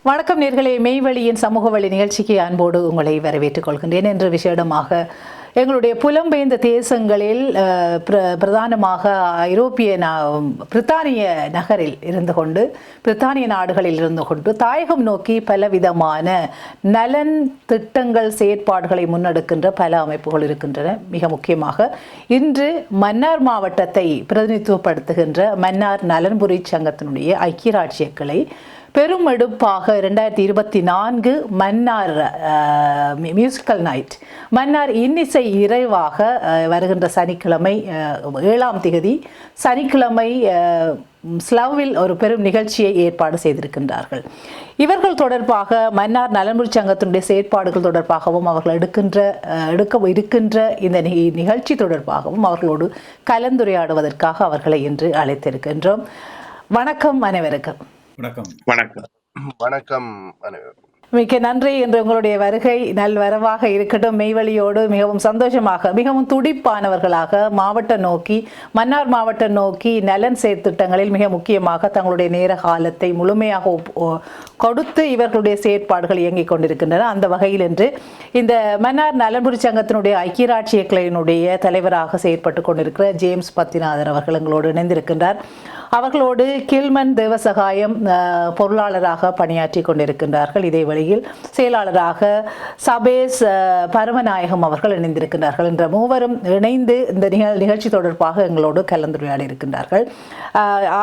வணக்கம் நேர்களே, மெய்வழியின் சமூக வழி நிகழ்ச்சிக்கு அன்போடு உங்களை வரவேற்றுக் கொள்கின்றேன். என்று விசேடமாக எங்களுடைய புலம்பெயர்ந்த தேசங்களில் பிரதானமாக ஐரோப்பிய பிரித்தானிய நகரில் இருந்து கொண்டு பிரித்தானிய நாடுகளில் இருந்து கொண்டு தாயகம் நோக்கி பலவிதமான நலன் திட்டங்கள் செயற்பாடுகளை முன்னெடுக்கின்ற பல அமைப்புகள் இருக்கின்றன. மிக முக்கியமாக இன்று மன்னார் மாவட்டத்தை பிரதிநிதித்துவப்படுத்துகின்ற மன்னார் நலன்புரி சங்கத்தினுடைய ஐக்கிய ராஜ்ய கிளை பெருமெடுப்பாக 2024 மன்னார் மியூசிக்கல் நைட், மன்னார் இன்னிசை இறைவாக வருகின்ற சனிக்கிழமை 7ஆம் தேதி சனிக்கிழமை ஸ்லவ்வில் ஒரு பெரும் நிகழ்ச்சியை ஏற்பாடு செய்திருக்கின்றார்கள். இவர்கள் தொடர்பாக மன்னார் நலன்புரி சங்கத்தினுடைய செயற்பாடுகள் தொடர்பாகவும் அவர்கள் எடுக்க இருக்கின்ற இந்த நிகழ்ச்சி தொடர்பாகவும் அவர்களோடு கலந்துரையாடுவதற்காக அவர்களை இன்று அழைத்திருக்கின்றோம். வணக்கம் அனைவருக்கும். வணக்கம். வணக்கம். வணக்கம் அனைவருக்கும். மிக்க நன்றி. என்று உங்களுடைய வருகை நல்வரவாக இருக்கட்டும். மெய்வழியோடு மிகவும் சந்தோஷமாக, மிகவும் துடிப்பானவர்களாக மன்னார் மாவட்டம் நோக்கி நலன் செயற்திட்டங்களில் மிக முக்கியமாக தங்களுடைய நேர காலத்தை முழுமையாக கொடுத்து இவர்களுடைய செயற்பாடுகள் இயங்கிக் கொண்டிருக்கின்றன. அந்த வகையில் இன்று இந்த மன்னார் நலன்புரி சங்கத்தினுடைய ஐக்கிய ராஜ்ய கிளையினுடைய தலைவராக செயற்பட்டு கொண்டிருக்கிற ஜேம்ஸ் பத்திநாதன் அவர்கள் எங்களோடு இணைந்திருக்கின்றார். அவர்களோடு கில்மன் தேவசகாயம் பொருளாளராக பணியாற்றி கொண்டிருக்கின்றார்கள். இதே வழியில் செயலாளராக சபேஸ் பரமநாயகம் அவர்கள் இணைந்திருக்கின்றார்கள். என்ற மூவரும் இணைந்து இந்த நிகழ்ச்சி தொடர்பாக எங்களோடு கலந்துரையாடி இருக்கின்றார்கள்.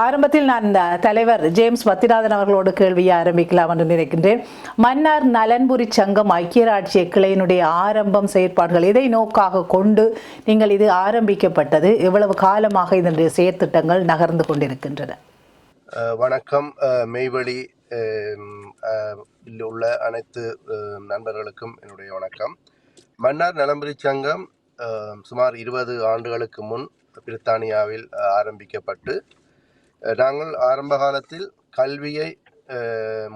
ஆரம்பத்தில் நான் தலைவர் ஜேம்ஸ் பத்திநாதன் அவர்களோடு கேள்வியை ஆரம்பிக்கலாம் என்று நினைக்கின்றேன். மன்னார் நலன்புரி சங்கம் ஐக்கிய ராஜ்ய கிளையினுடைய ஆரம்பம், செயற்பாடுகள் இதை நோக்காக கொண்டு நீங்கள் இது ஆரம்பிக்கப்பட்டது, எவ்வளவு காலமாக இதனுடைய செயற்திட்டங்கள் நகர்ந்து கொண்டிருக்கின்றன? வணக்கம். மெய்வழி உள்ள அனைத்து நண்பர்களுக்கும் என்னுடைய வணக்கம். மன்னார் நலன்புரி சங்கம் சுமார் 20 ஆண்டுகளுக்கு முன் பிரித்தானியாவில் ஆரம்பிக்கப்பட்டு, நாங்கள் ஆரம்ப காலத்தில் கல்வியை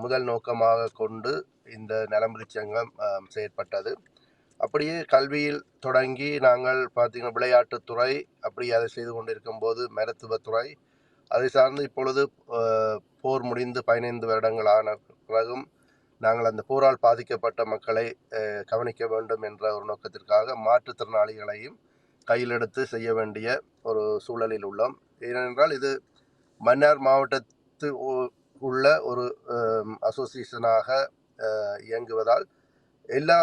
முதல் நோக்கமாக கொண்டு இந்த நலன்புரி சங்கம் செயற்பட்டது. அப்படியே கல்வியில் தொடங்கி நாங்கள் பார்த்தீங்கன்னா விளையாட்டுத்துறை, அப்படி அதை செய்து கொண்டிருக்கும் போது மருத்துவத்துறை, அதை சார்ந்து இப்பொழுது போர் முடிந்து 15 வருடங்கள் ஆன பிறகும் நாங்கள் அந்த போரால் பாதிக்கப்பட்ட மக்களை கவனிக்க வேண்டும் என்ற ஒரு நோக்கத்திற்காக மாற்றுத்திறனாளிகளையும் கையில் எடுத்து செய்ய வேண்டிய ஒரு சூழலில் உள்ளோம். ஏனென்றால் இது மன்னார் மாவட்டத்தில் உள்ள ஒரு அசோசியேஷனாக இயங்குவதால் எல்லா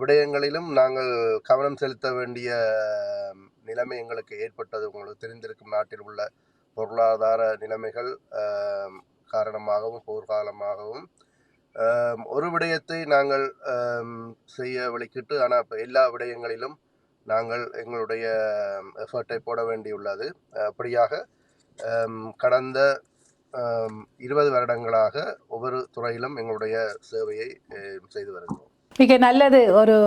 விடயங்களிலும் நாங்கள் கவனம் செலுத்த வேண்டிய நிலைமை எங்களுக்கு ஏற்பட்டது. உங்களுக்கு தெரிந்திருக்கும் நாட்டில் உள்ள பொருளாதார நிலைமைகள் காரணமாகவும் போர்க்காலமாகவும் ஒரு விடயத்தை நாங்கள் செய்ய வலிக்கிட்டு, ஆனால் இப்போ எல்லா விடயங்களிலும் நாங்கள் எங்களுடைய எஃபர்ட்டை போட வேண்டியுள்ளது. அப்படியாக கடந்த 20 வருடங்களாக ஒவ்வொரு துறையிலும் எங்களுடைய சேவையை செய்து வருகிறோம். மிக நல்லது. ஒரு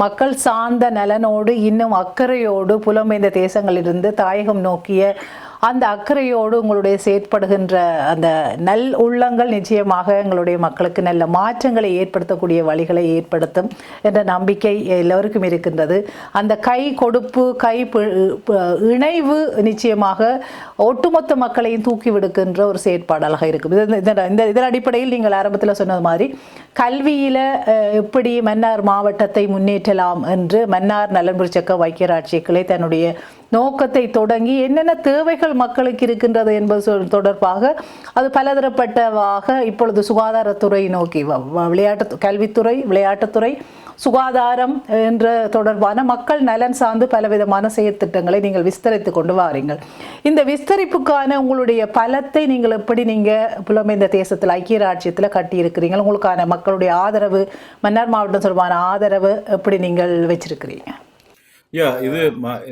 மக்கள் சார்ந்த நலனோடு இன்னும் அக்கறையோடு புலம்பெயர்ந்த தேசங்களிலிருந்து தாயகம் நோக்கிய அந்த அக்கறையோடு உங்களுடைய செயற்படுகின்ற அந்த நல் உள்ளங்கள் நிச்சயமாக எங்களுடைய மக்களுக்கு நல்ல மாற்றங்களை ஏற்படுத்தக்கூடிய வழிகளை ஏற்படுத்தும் என்ற நம்பிக்கை எல்லோருக்கும் இருக்கின்றது. அந்த கை கொடுப்பு, இணைவு நிச்சயமாக ஒட்டுமொத்த மக்களையும் தூக்கி விடுக்கின்ற ஒரு செயற்பாடாக இருக்கும். இதன் அடிப்படையில் நீங்கள் ஆரம்பத்தில் சொன்னது மாதிரி கல்வியில எப்படி மன்னார் மாவட்டத்தை முன்னேற்றலாம் என்று மன்னார் நலன்புரி சங்கம் ஐக்கிய ராஜ்ய கிளை தன்னுடைய நோக்கத்தை தொடங்கி என்னென்ன தேவைகள் மக்களுக்கு இருக்கின்றது என்பது தொடர்பாக அது பலதரப்பட்டவாக இப்பொழுது சுகாதாரத்துறை நோக்கி கல்வித்துறை, விளையாட்டுத்துறை, சுகாதாரம் என்ற தொடர்பான மக்கள் நலன் சார்ந்து பலவிதமான செயற்திட்டங்களை நீங்கள் விஸ்தரித்து கொண்டு வாரீங்கள். இந்த விஸ்தரிப்புக்கான உங்களுடைய பலத்தை நீங்கள் எப்படி புலம்பெயர்ந்த தேசத்தில் ஐக்கிய ராஜ்யத்தில் கட்டியிருக்கிறீங்க? உங்களுக்கான மக்களுடைய ஆதரவு, மன்னார் மாவட்டம் தொடர்பான ஆதரவு எப்படி நீங்கள் வச்சிருக்கிறீங்க? இது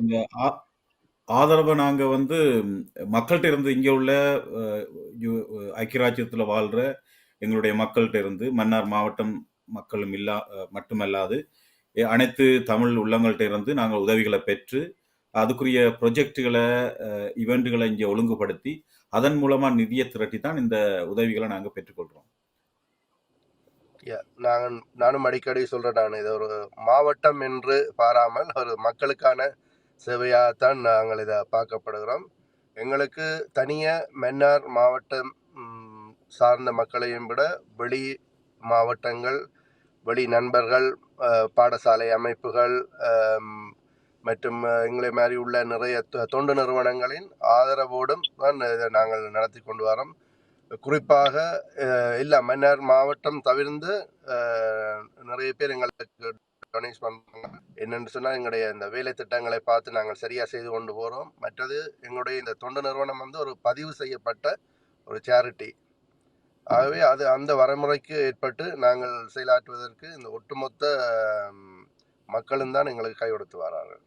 இந்த ஆதரவை நாங்கள் மக்கள்கிட்ட இருந்து, இங்கே உள்ள ஐக்கிய ராஜ்யத்தில் வாழ்கிற எங்களுடைய மக்கள்கிட்ட இருந்து, மன்னார் மாவட்டம் மக்களும் மட்டுமல்லாது அனைத்து தமிழ் உள்ளங்கள்கிட்ட இருந்து நாங்கள் உதவிகளை பெற்று அதுக்குரிய ப்ரொஜெக்டுகளை, இவெண்ட்டுகளை இங்கே ஒழுங்குபடுத்தி அதன் மூலமாக நிதியை திரட்டி தான் இந்த உதவிகளை நாங்கள் பெற்றுக்கொள்கிறோம். நானும் அடிக்கடி சொல்கிறேன், நான் இதை ஒரு மாவட்டம் என்று பாராமல் ஒரு மக்களுக்கான சேவையாகத்தான் நாங்கள் இதை பார்க்கப்படுகிறோம். எங்களுக்கு தனியாக மன்னார் மாவட்டம் சார்ந்த மக்களையும் விட வெளி மாவட்டங்கள், வெளி நண்பர்கள், பாடசாலை அமைப்புகள் மற்றும் எங்களை மாதிரி உள்ள நிறைய தொண்டு நிறுவனங்களின் ஆதரவோடும் தான் இதை நாங்கள் நடத்தி கொண்டு வரோம். குறிப்பாக இல்லை மன்னார் மாவட்டம் தவிர்த்து நிறைய பேர் எங்களுக்கு டொனேட் பண்ணுறாங்க. என்னென்னு சொன்னால் எங்களுடைய இந்த வேலை திட்டங்களை பார்த்து நாங்கள் சரியாக செய்து கொண்டு போகிறோம். மற்றது எங்களுடைய இந்த தொண்டு நிறுவனம் வந்து ஒரு பதிவு செய்யப்பட்ட ஒரு சேரிட்டி. ஆகவே அது அந்த வரைமுறைக்கு ஏற்பட்டு நாங்கள் செயலாற்றுவதற்கு இந்த ஒட்டுமொத்த மக்களும் தான் எங்களுக்கு கை கொடுத்து வரார்கள்.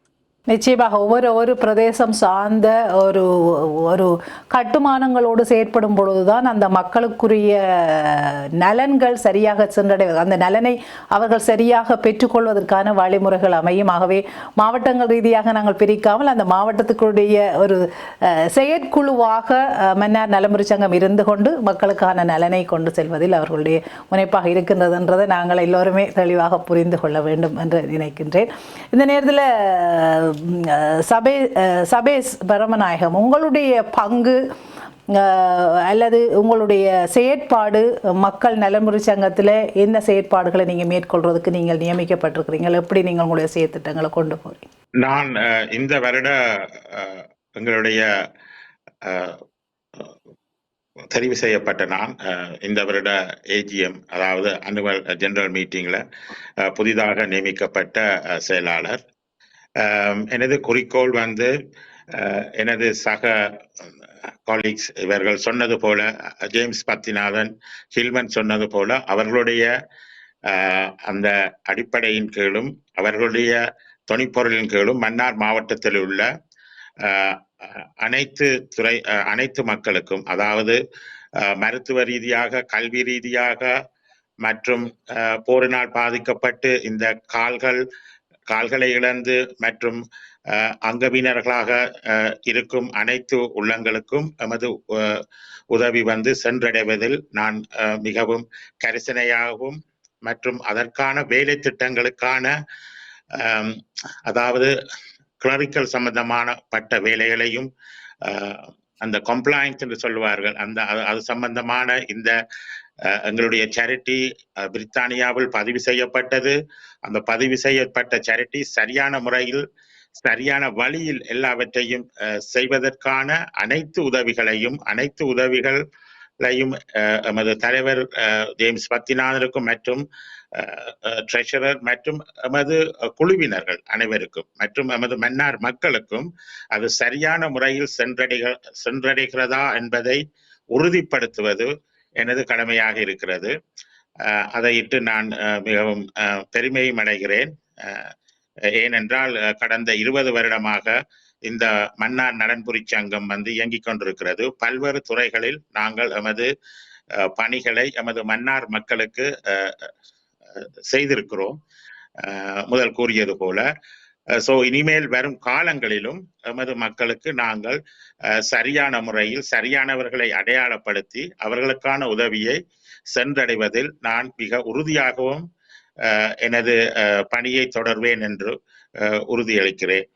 நிச்சயமாக ஒரு பிரதேசம் சார்ந்த ஒரு கட்டுமானங்களோடு செயற்படும் பொழுதுதான் அந்த மக்களுக்குரிய நலன்கள் சரியாக சென்றடைவது, அந்த நலனை அவர்கள் சரியாக பெற்றுக்கொள்வதற்கான வழிமுறைகள் அமையும். ஆகவே மாவட்டங்கள் ரீதியாக நாங்கள் பிரிக்காமல் அந்த மாவட்டத்துக்குடைய ஒரு செயற்குழுவாக மன்னார் நலமுறை சங்கம் இருந்து கொண்டு மக்களுக்கான நலனை கொண்டு செல்வதில் அவர்களுடைய முனைப்பாக இருக்கின்றதுன்றதை நாங்கள் எல்லோருமே தெளிவாக புரிந்து கொள்ள வேண்டும் என்று நினைக்கின்றேன். இந்த நேரத்தில் சபேஸ் பரமநாயகம், உங்களுடைய பங்கு அல்லது உங்களுடைய செயற்பாடு மக்கள் நலமுறை சங்கத்தில் என்ன செயற்பாடுகளை நீங்கள் மேற்கொள்றதுக்கு நீங்கள் நியமிக்கப்பட்டிருக்கிறீங்க? எப்படி நீங்கள் உங்களுடைய செயற்திட்டங்களை கொண்டு போகிறீங்க? நான் இந்த வருட எங்களுடைய தெரிவு செய்யப்பட்ட நான் இந்த வருட ஏஜிஎம், அதாவது அனுவல் ஜெனரல் மீட்டிங்கில் புதிதாக நியமிக்கப்பட்ட செயலாளர். எனது குறிக்கோள் வந்து எனது சக காலீக்ஸ் இவர்கள் சொன்னது போல, ஜேம்ஸ் பத்திநாதன், ஹில்மன் சொன்னது போல, அவர்களுடைய அந்த அடிப்படையின் கீழும் அவர்களுடைய துணைப்பொருளின் கீழும் மன்னார் மாவட்டத்தில் உள்ள அனைத்து மக்களுக்கும், அதாவது மருத்துவ ரீதியாக, கல்வி ரீதியாக மற்றும் போரினால் பாதிக்கப்பட்டு இந்த கால்களை இழந்து மற்றும் அங்கவீனர்களாக இருக்கும் அனைத்து உள்ளங்களுக்கும் எமது உதவி வந்து சென்றடைவதில் நான் மிகவும் கரிசனையாகவும் மற்றும் அதற்கான வேலை திட்டங்களுக்கான அதாவது கிளரிக்கல் சம்பந்தமான பட்ட வேலைகளையும் அந்த கம்ப்ளைன்ஸ் என்று சொல்லுவார்கள், அது சம்பந்தமான இந்த எங்களுடைய சேரிட்டி பிரித்தானியாவில் பதிவு செய்யப்பட்டது. அந்த பதிவு செய்யப்பட்ட சேரிட்டி சரியான முறையில் சரியான வழியில் எல்லாவற்றையும் செய்வதற்கான அனைத்து உதவிகளையும் எமது தலைவர் ஜேம்ஸ் பத்திநாதனுக்கும் மற்றும் ட்ரெஷரர் மற்றும் எமது குழுவினர்கள் அனைவருக்கும் மற்றும் எமது மன்னார் மக்களுக்கும் அது சரியான முறையில் சென்றடைகிறதா என்பதை உறுதிப்படுத்துவது எனது கடமையாக இருக்கிறது. அதையிட்டு நான் மிகவும் பெருமையும் அடைகிறேன். ஏனென்றால் கடந்த 20 வருடமாக இந்த மன்னார் நலன்புரி சங்கம் வந்து இயங்கிக் கொண்டிருக்கிறது. பல்வேறு துறைகளில் நாங்கள் எமது பணிகளை எமது மன்னார் மக்களுக்கு செய்திருக்கிறோம். முதல் கூறியது போல இனிமேல் வரும் காலங்களிலும் எமது மக்களுக்கு நாங்கள் சரியான முறையில் சரியானவர்களை அடையாளப்படுத்தி அவர்களுக்கான உதவியை சென்றடைவதில் நான் மிக உறுதியாகவும் எனது பணியை தொடர்வேன் என்று உறுதியளிக்கிறேன்.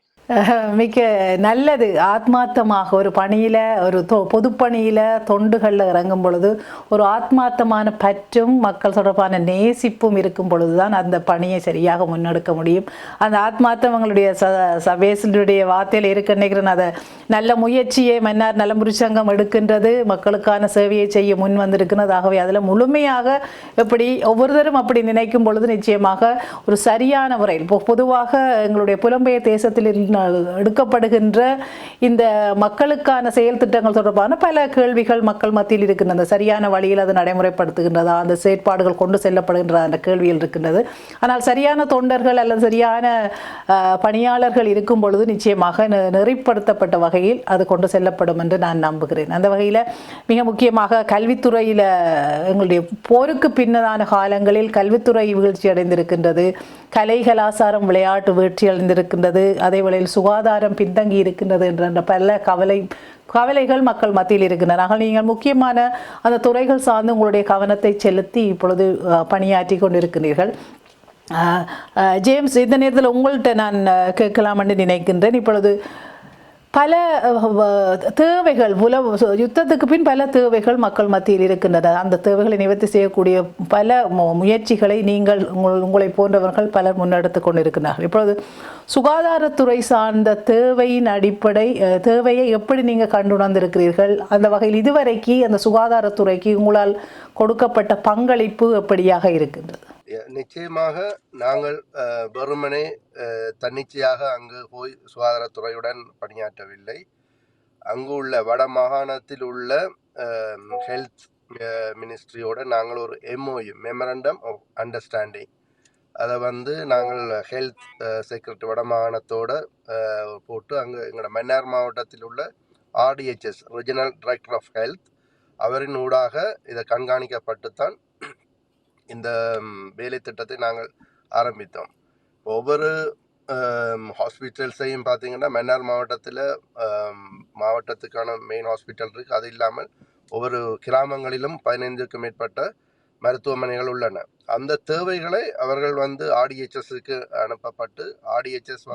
மிக நல்லது. ஆத்மார்த்தமாக ஒரு பணியில், ஒரு பொதுப்பணியில், தொண்டுகளில் இறங்கும் பொழுது ஒரு ஆத்மார்த்தமான பற்றும் மக்கள் தொடர்பான நேசிப்பும் இருக்கும் பொழுது தான் அந்த பணியை சரியாக முன்னெடுக்க முடியும். அந்த ஆத்மார்த்தம் எங்களுடைய சபேசுடைய வார்த்தையில் இருக்க நினைக்கிறேன். அதை நல்ல முயற்சியை மன்னார் நலமுறை சங்கம் எடுக்கின்றது, மக்களுக்கான சேவையை செய்ய முன் வந்திருக்கிறது. ஆகவே அதில் முழுமையாக எப்படி ஒவ்வொருத்தரும் அப்படி நினைக்கும் பொழுது நிச்சயமாக ஒரு சரியான முறையில் பொதுவாக எங்களுடைய புலம்பெயர் தேசத்தில் எடுக்கப்படுகின்ற இந்த மக்களுக்கான செயல் திட்டங்கள் தொடர்பான பல கேள்விகள் மக்கள் மத்தியில் இருக்கின்றன. சரியான வழியில் அது நடைமுறைப்படுத்துகின்றதா, அந்த செயற்பாடுகள் கொண்டு செல்லப்படுகின்றதா என்ற கேள்விகள் இருக்கின்றது. ஆனால் சரியான தொண்டர்கள் அல்லது சரியான பணியாளர்கள் இருக்கும் பொழுது நிச்சயமாக நெறிப்படுத்தப்பட்ட வகையில் அது கொண்டு செல்லப்படும் என்று நான் நம்புகிறேன். அந்த வகையில் மிக முக்கியமாக கல்வித்துறையில் எங்களுடைய போருக்கு பின்னதான காலங்களில் கல்வித்துறை வீழ்ச்சி அடைந்திருக்கின்றது, கலை கலாச்சாரம் விளையாட்டு வீழ்ச்சி அடைந்திருக்கின்றது, அதே வேளையில் சுகாதாரம் பின்தங்கி இருக்கின்றது என்ற பல கவலைகள் மக்கள் மத்தியில் இருக்கின்றன. ஆனால் நீங்கள் முக்கியமான அந்த துறைகள் சார்ந்து உங்களுடைய கவனத்தை செலுத்தி இப்பொழுது பணியாற்றி கொண்டிருக்கிறீர்கள். ஜேம்ஸ், இந்த நேரத்தில் உங்கள்கிட்ட நான் கேட்கலாம் என்று நினைக்கின்றேன். இப்பொழுது பல தேவைகள் யுத்தத்துக்கு பின் பல தேவைகள் மக்கள் மத்தியில் இருக்கின்றன. அந்த தேவைகளை நிவர்த்தி செய்யக்கூடிய பல முயற்சிகளை உங்களை போன்றவர்கள் பலர் முன்னெடுத்து கொண்டிருக்கிறார்கள். இப்பொழுது சுகாதாரத்துறை சார்ந்த தேவையை எப்படி நீங்கள் கண்டுணர்ந்திருக்கிறீர்கள்? அந்த வகையில் இதுவரைக்கு அந்த சுகாதாரத்துறைக்கு உங்களால் கொடுக்கப்பட்ட பங்களிப்பு எப்படியாக இருக்கின்றது? நிச்சயமாக நாங்கள் வெறுமனே தன்னிச்சையாக அங்கு போய் சுகாதாரத்துறையுடன் பணியாற்றவில்லை. அங்கு உள்ள வட மாகாணத்தில் உள்ள ஹெல்த் மினிஸ்ட்ரியோட நாங்கள் ஒரு MOU மெமரண்டம் ஆஃப் அண்டர்ஸ்டாண்டிங் அதை நாங்கள் ஹெல்த் செக்ரட்டரி வட மாகாணத்தோட போட்டு அங்கே எங்களோட மன்னார் மாவட்டத்தில் உள்ள RDHS regional director of health அவரின் ஊடாக இதை கண்காணிக்கப்பட்டுத்தான் இந்த வேலை திட்டத்தை நாங்கள் ஆரம்பித்தோம். ஒவ்வொரு ஹாஸ்பிட்டல்ஸையும் பார்த்தீங்கன்னா மன்னார் மாவட்டத்தில் மாவட்டத்துக்கான மெயின் ஹாஸ்பிட்டல் இருக்குது. அது இல்லாமல் ஒவ்வொரு கிராமங்களிலும் 15க்கும் மேற்பட்ட மருத்துவமனைகள் உள்ளன. அந்த தேவைகளை அவர்கள் RDHSக்கு அனுப்பப்பட்டு RDHS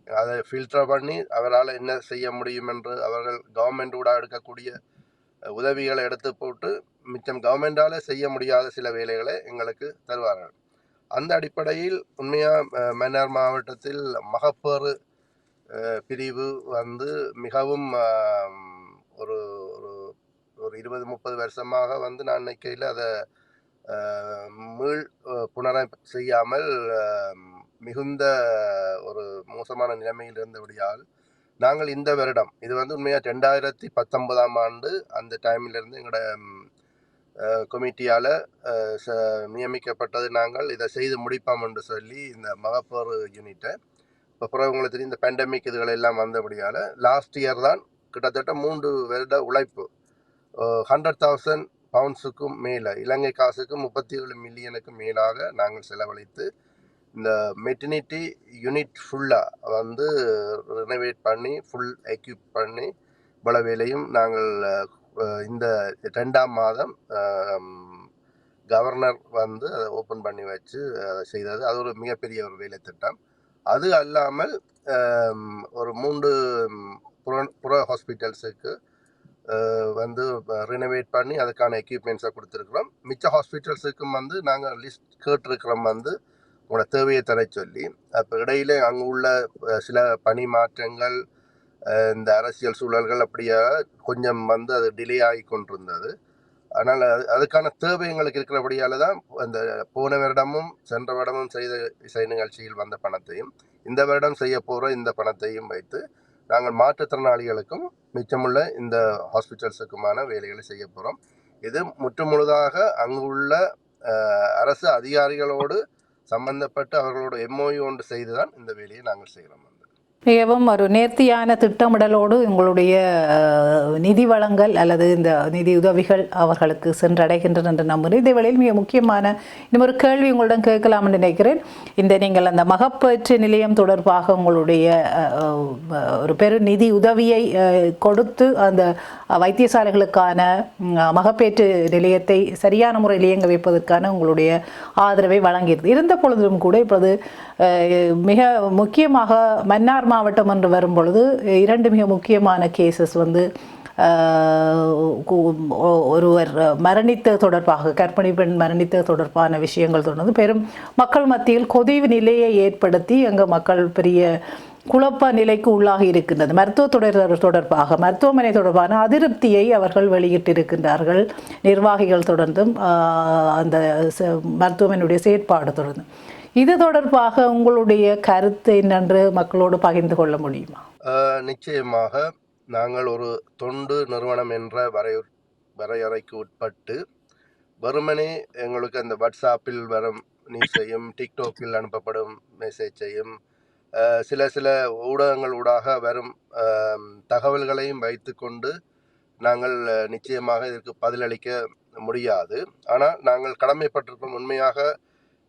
அதை ஃபில்டர் பண்ணி அவரால் என்ன செய்ய முடியும் என்று அவர்கள் கவர்மெண்ட் ஊடாக எடுக்கக்கூடிய உதவிகளை எடுத்து போட்டு மிச்சம் கவர்மெண்டால் செய்ய முடியாத சில வேலைகளை எங்களுக்கு தருவார்கள். அந்த அடிப்படையில் உண்மையாக மன்னார் மாவட்டத்தில் மகப்பேறு பிரிவு மிகவும் ஒரு ஒரு 20-30 வருஷமாக நான் நினைக்கையில் அதை மீள் புனரமைப்பு செய்யாமல் மிகுந்த ஒரு மோசமான நிலைமையில் இருந்தபடியால் நாங்கள் இந்த வருடம் இது உண்மையாக 2019ஆம் ஆண்டு அந்த டைமிலிருந்து எங்களோட கமிட்டியால் நியமிக்கப்பட்டது. நாங்கள் இதை செய்து முடிப்போம் என்று சொல்லி இந்த மகப்பேறு யூனிட்டை அப்புறம் உங்களுக்கு தெரியும் இந்த பேண்டமிக் இதுகள் எல்லாம் வந்தபடியால் லாஸ்ட் இயர் தான் கிட்டத்தட்ட 3 வருட உழைப்பு 100,000 பவுண்ட்ஸுக்கும் மேலே இலங்கை காசுக்கு 37 மில்லியனுக்கு மேலாக நாங்கள் செலவழித்து இந்த மெட்டர்னிட்டி யூனிட் ஃபுல்லாக ரினோவேட் பண்ணி ஃபுல் எக்யூப் பண்ணி பல வேலையும் நாங்கள் இந்த 2ஆம் மாதம் கவர்னர் அதை ஓப்பன் பண்ணி வச்சு அதை செய்தது. அது ஒரு மிகப்பெரிய ஒரு வேலை திட்டம். அது அல்லாமல் ஒரு 3 புற ஹாஸ்பிட்டல்ஸுக்கு ரினோவேட் பண்ணி அதுக்கான எக்யூப்மெண்ட்ஸை கொடுத்துருக்குறோம். மிச்ச ஹாஸ்பிட்டல்ஸுக்கும் நாங்கள் லிஸ்ட் கேட்டிருக்கிறோம் உங்களோட தேவையை தர சொல்லி. அப்போ இடையில அங்கே உள்ள சில பணி மாற்றங்கள் இந்த அரசியல் சூழல்கள் அப்படியே கொஞ்சம் அது டிலே ஆகி கொண்டிருந்தது. ஆனால் அதுக்கான தேவை எங்களுக்கு இருக்கிறபடியால் தான் அந்த போன வருடமும் சென்ற வருடமும் செய்த இசை நிகழ்ச்சியில் வந்த பணத்தையும் இந்த வருடம் செய்ய போகிற இந்த பணத்தையும் வைத்து நாங்கள் மாற்றுத்திறனாளிகளுக்கும் மிச்சமுள்ள இந்த ஹாஸ்பிட்டல்ஸுக்குமான வேலைகளை செய்ய போகிறோம். இது முற்றுமுழுதாக அங்குள்ள அரசு அதிகாரிகளோடு சம்பந்தப்பட்டு அவர்களோட MOU ஒன்று செய்துதான் இந்த வேலையை நாங்கள் செய்கிறோம். மிகவும் ஒரு நேர்த்தியான திட்டமிடலோடு உங்களுடைய நிதி வளங்கள் அல்லது இந்த நிதி உதவிகள் அவர்களுக்கு சென்றடைகின்றன என்று நம்புகிறேன். இதே வேளையில் மிக முக்கியமான இன்னும் ஒரு கேள்வி உங்களிடம் கேட்கலாம் என்று நினைக்கிறேன். நீங்கள் அந்த மகப்பேற்று நிலையம் தொடர்பாக உங்களுடைய ஒரு பெரு நிதி உதவியை கொடுத்து அந்த வைத்தியசாலைகளுக்கான மகப்பேற்று நிலையத்தை சரியான முறையில் இயங்க வைப்பதற்கான உங்களுடைய ஆதரவை வழங்கியது இருந்த பொழுதும் கூட இப்பொழுது மிக முக்கியமாக மன்னார் மாவட்டம் என்று வரும் பொழுது 2 மிக முக்கியமான கேசஸ் ஒருவர் மரணித்த தொடர்பாக கர்ப்பிணி பெண் மரணித்த தொடர்பான விஷயங்கள் தொடர்ந்து பெரும் மக்கள் மத்தியில் கொதிவு நிலையை ஏற்படுத்தி அங்கே மக்கள் பெரிய குழப்ப நிலைக்கு உள்ளாகி இருக்கின்றது. தொடர்பாக மருத்துவமனை தொடர்பான அதிருப்தியை அவர்கள் வெளியிட்டிருக்கின்றார்கள். நிர்வாகிகள் தொடர்ந்தும் அந்த மருத்துவமனையுடைய செயற்பாடு தொடர்ந்து இது தொடர்பாக உங்களுடைய கருத்து என்னென்று மக்களோடு பகிர்ந்து கொள்ள முடியுமா? நிச்சயமாக நாங்கள் ஒரு தொண்டு நிறுவனம் என்ற வரையறைக்கு உட்பட்டு வெறுமனே எங்களுக்கு அந்த வாட்ஸ்அப்பில் வரும் நியூஸையும் டிக்டாக்கில் அனுப்பப்படும் மெசேஜையும் சில ஊடகங்கள் ஊடாக வரும் தகவல்களையும் வைத்து கொண்டு நாங்கள் நிச்சயமாக இதற்கு பதிலளிக்க முடியாது. ஆனால் நாங்கள் கடமைப்பட்டிருக்கோம். உண்மையாக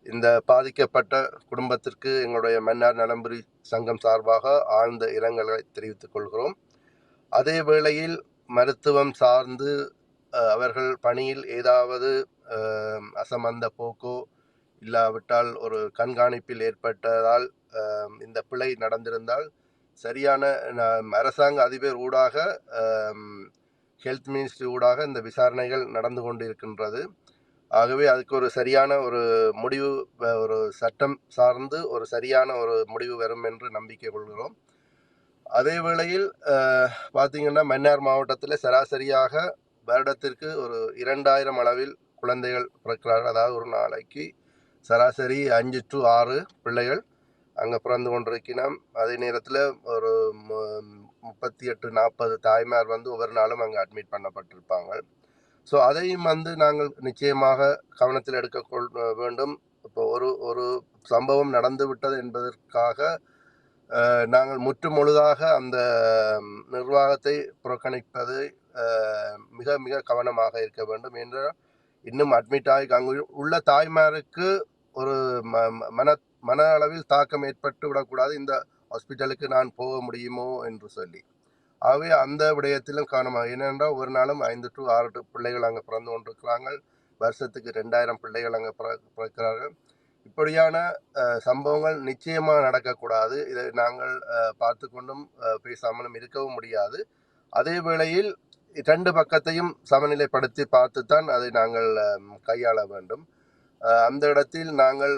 இந்த பாதிக்கப்பட்ட குடும்பத்திற்கு எங்களுடைய மன்னார் நலம்புரி சங்கம் சார்பாக ஆழ்ந்த இரங்கலை தெரிவித்துக் கொள்கிறோம். அதே வேளையில் மருத்துவம் சார்ந்து அவர்கள் பணியில் ஏதாவது அசமந்த போக்கோ இல்லாவிட்டால் ஒரு கண்காணிப்பில் ஏற்பட்டதால் இந்த பிழை நடந்திருந்தால் சரியான அரசாங்க அதிபர் ஊடாக ஹெல்த் மினிஸ்ட்ரி ஊடாக இந்த விசாரணைகள் நடந்து கொண்டு இருக்கின்றது. ஆகவே அதுக்கு ஒரு சரியான ஒரு முடிவு, ஒரு சட்டம் சார்ந்து ஒரு சரியான ஒரு முடிவு வரும் என்று நம்பிக்கை கொள்கிறோம். அதே வேளையில் பார்த்திங்கன்னா மன்னார் மாவட்டத்தில் சராசரியாக வருடத்திற்கு ஒரு 2000 அளவில் குழந்தைகள் பிறக்கிறார்கள். அதாவது ஒரு நாளைக்கு சராசரி 5 to 6 பிள்ளைகள் அங்கே பிறந்து கொண்டிருக்கிறோம். அதே நேரத்தில் ஒரு 38-40 தாய்மார் ஒவ்வொரு நாளும் அங்கே அட்மிட் பண்ணப்பட்டிருப்பாங்க. ஸோ அதையும் நாங்கள் நிச்சயமாக கவனத்தில் எடுக்க வேண்டும். இப்போ ஒரு சம்பவம் நடந்து விட்டது என்பதற்காக நாங்கள் முற்றுமுழுதாக அந்த நிர்வாகத்தை புறக்கணிப்பது மிக மிக கவனமாக இருக்க வேண்டும். என்றால் இன்னும் அட்மிட் ஆகி அங்கு உள்ள தாய்மாருக்கு ஒரு மன அளவில் தாக்கம் ஏற்பட்டு விடக்கூடாது, இந்த ஹாஸ்பிட்டலுக்கு நான் போக முடியுமோ என்று சொல்லி. ஆகவே அந்த விடயத்திலும் கவனமாக, ஏனென்றால் ஒரு நாளும் 5 to 6 பிள்ளைகள் அங்கே பிறந்து கொண்டிருக்கிறாங்க. வருஷத்துக்கு 2000 பிள்ளைகள் அங்கே பிறக்கிறார்கள். இப்படியான சம்பவங்கள் நிச்சயமாக நடக்கக்கூடாது. இதை நாங்கள் பார்த்து கொண்டும் பேசாமலும் இருக்கவும் முடியாது. அதே வேளையில் 2 பக்கத்தையும் சமநிலைப்படுத்தி பார்த்துத்தான் அதை நாங்கள் கையாள வேண்டும். அந்த இடத்தில் நாங்கள்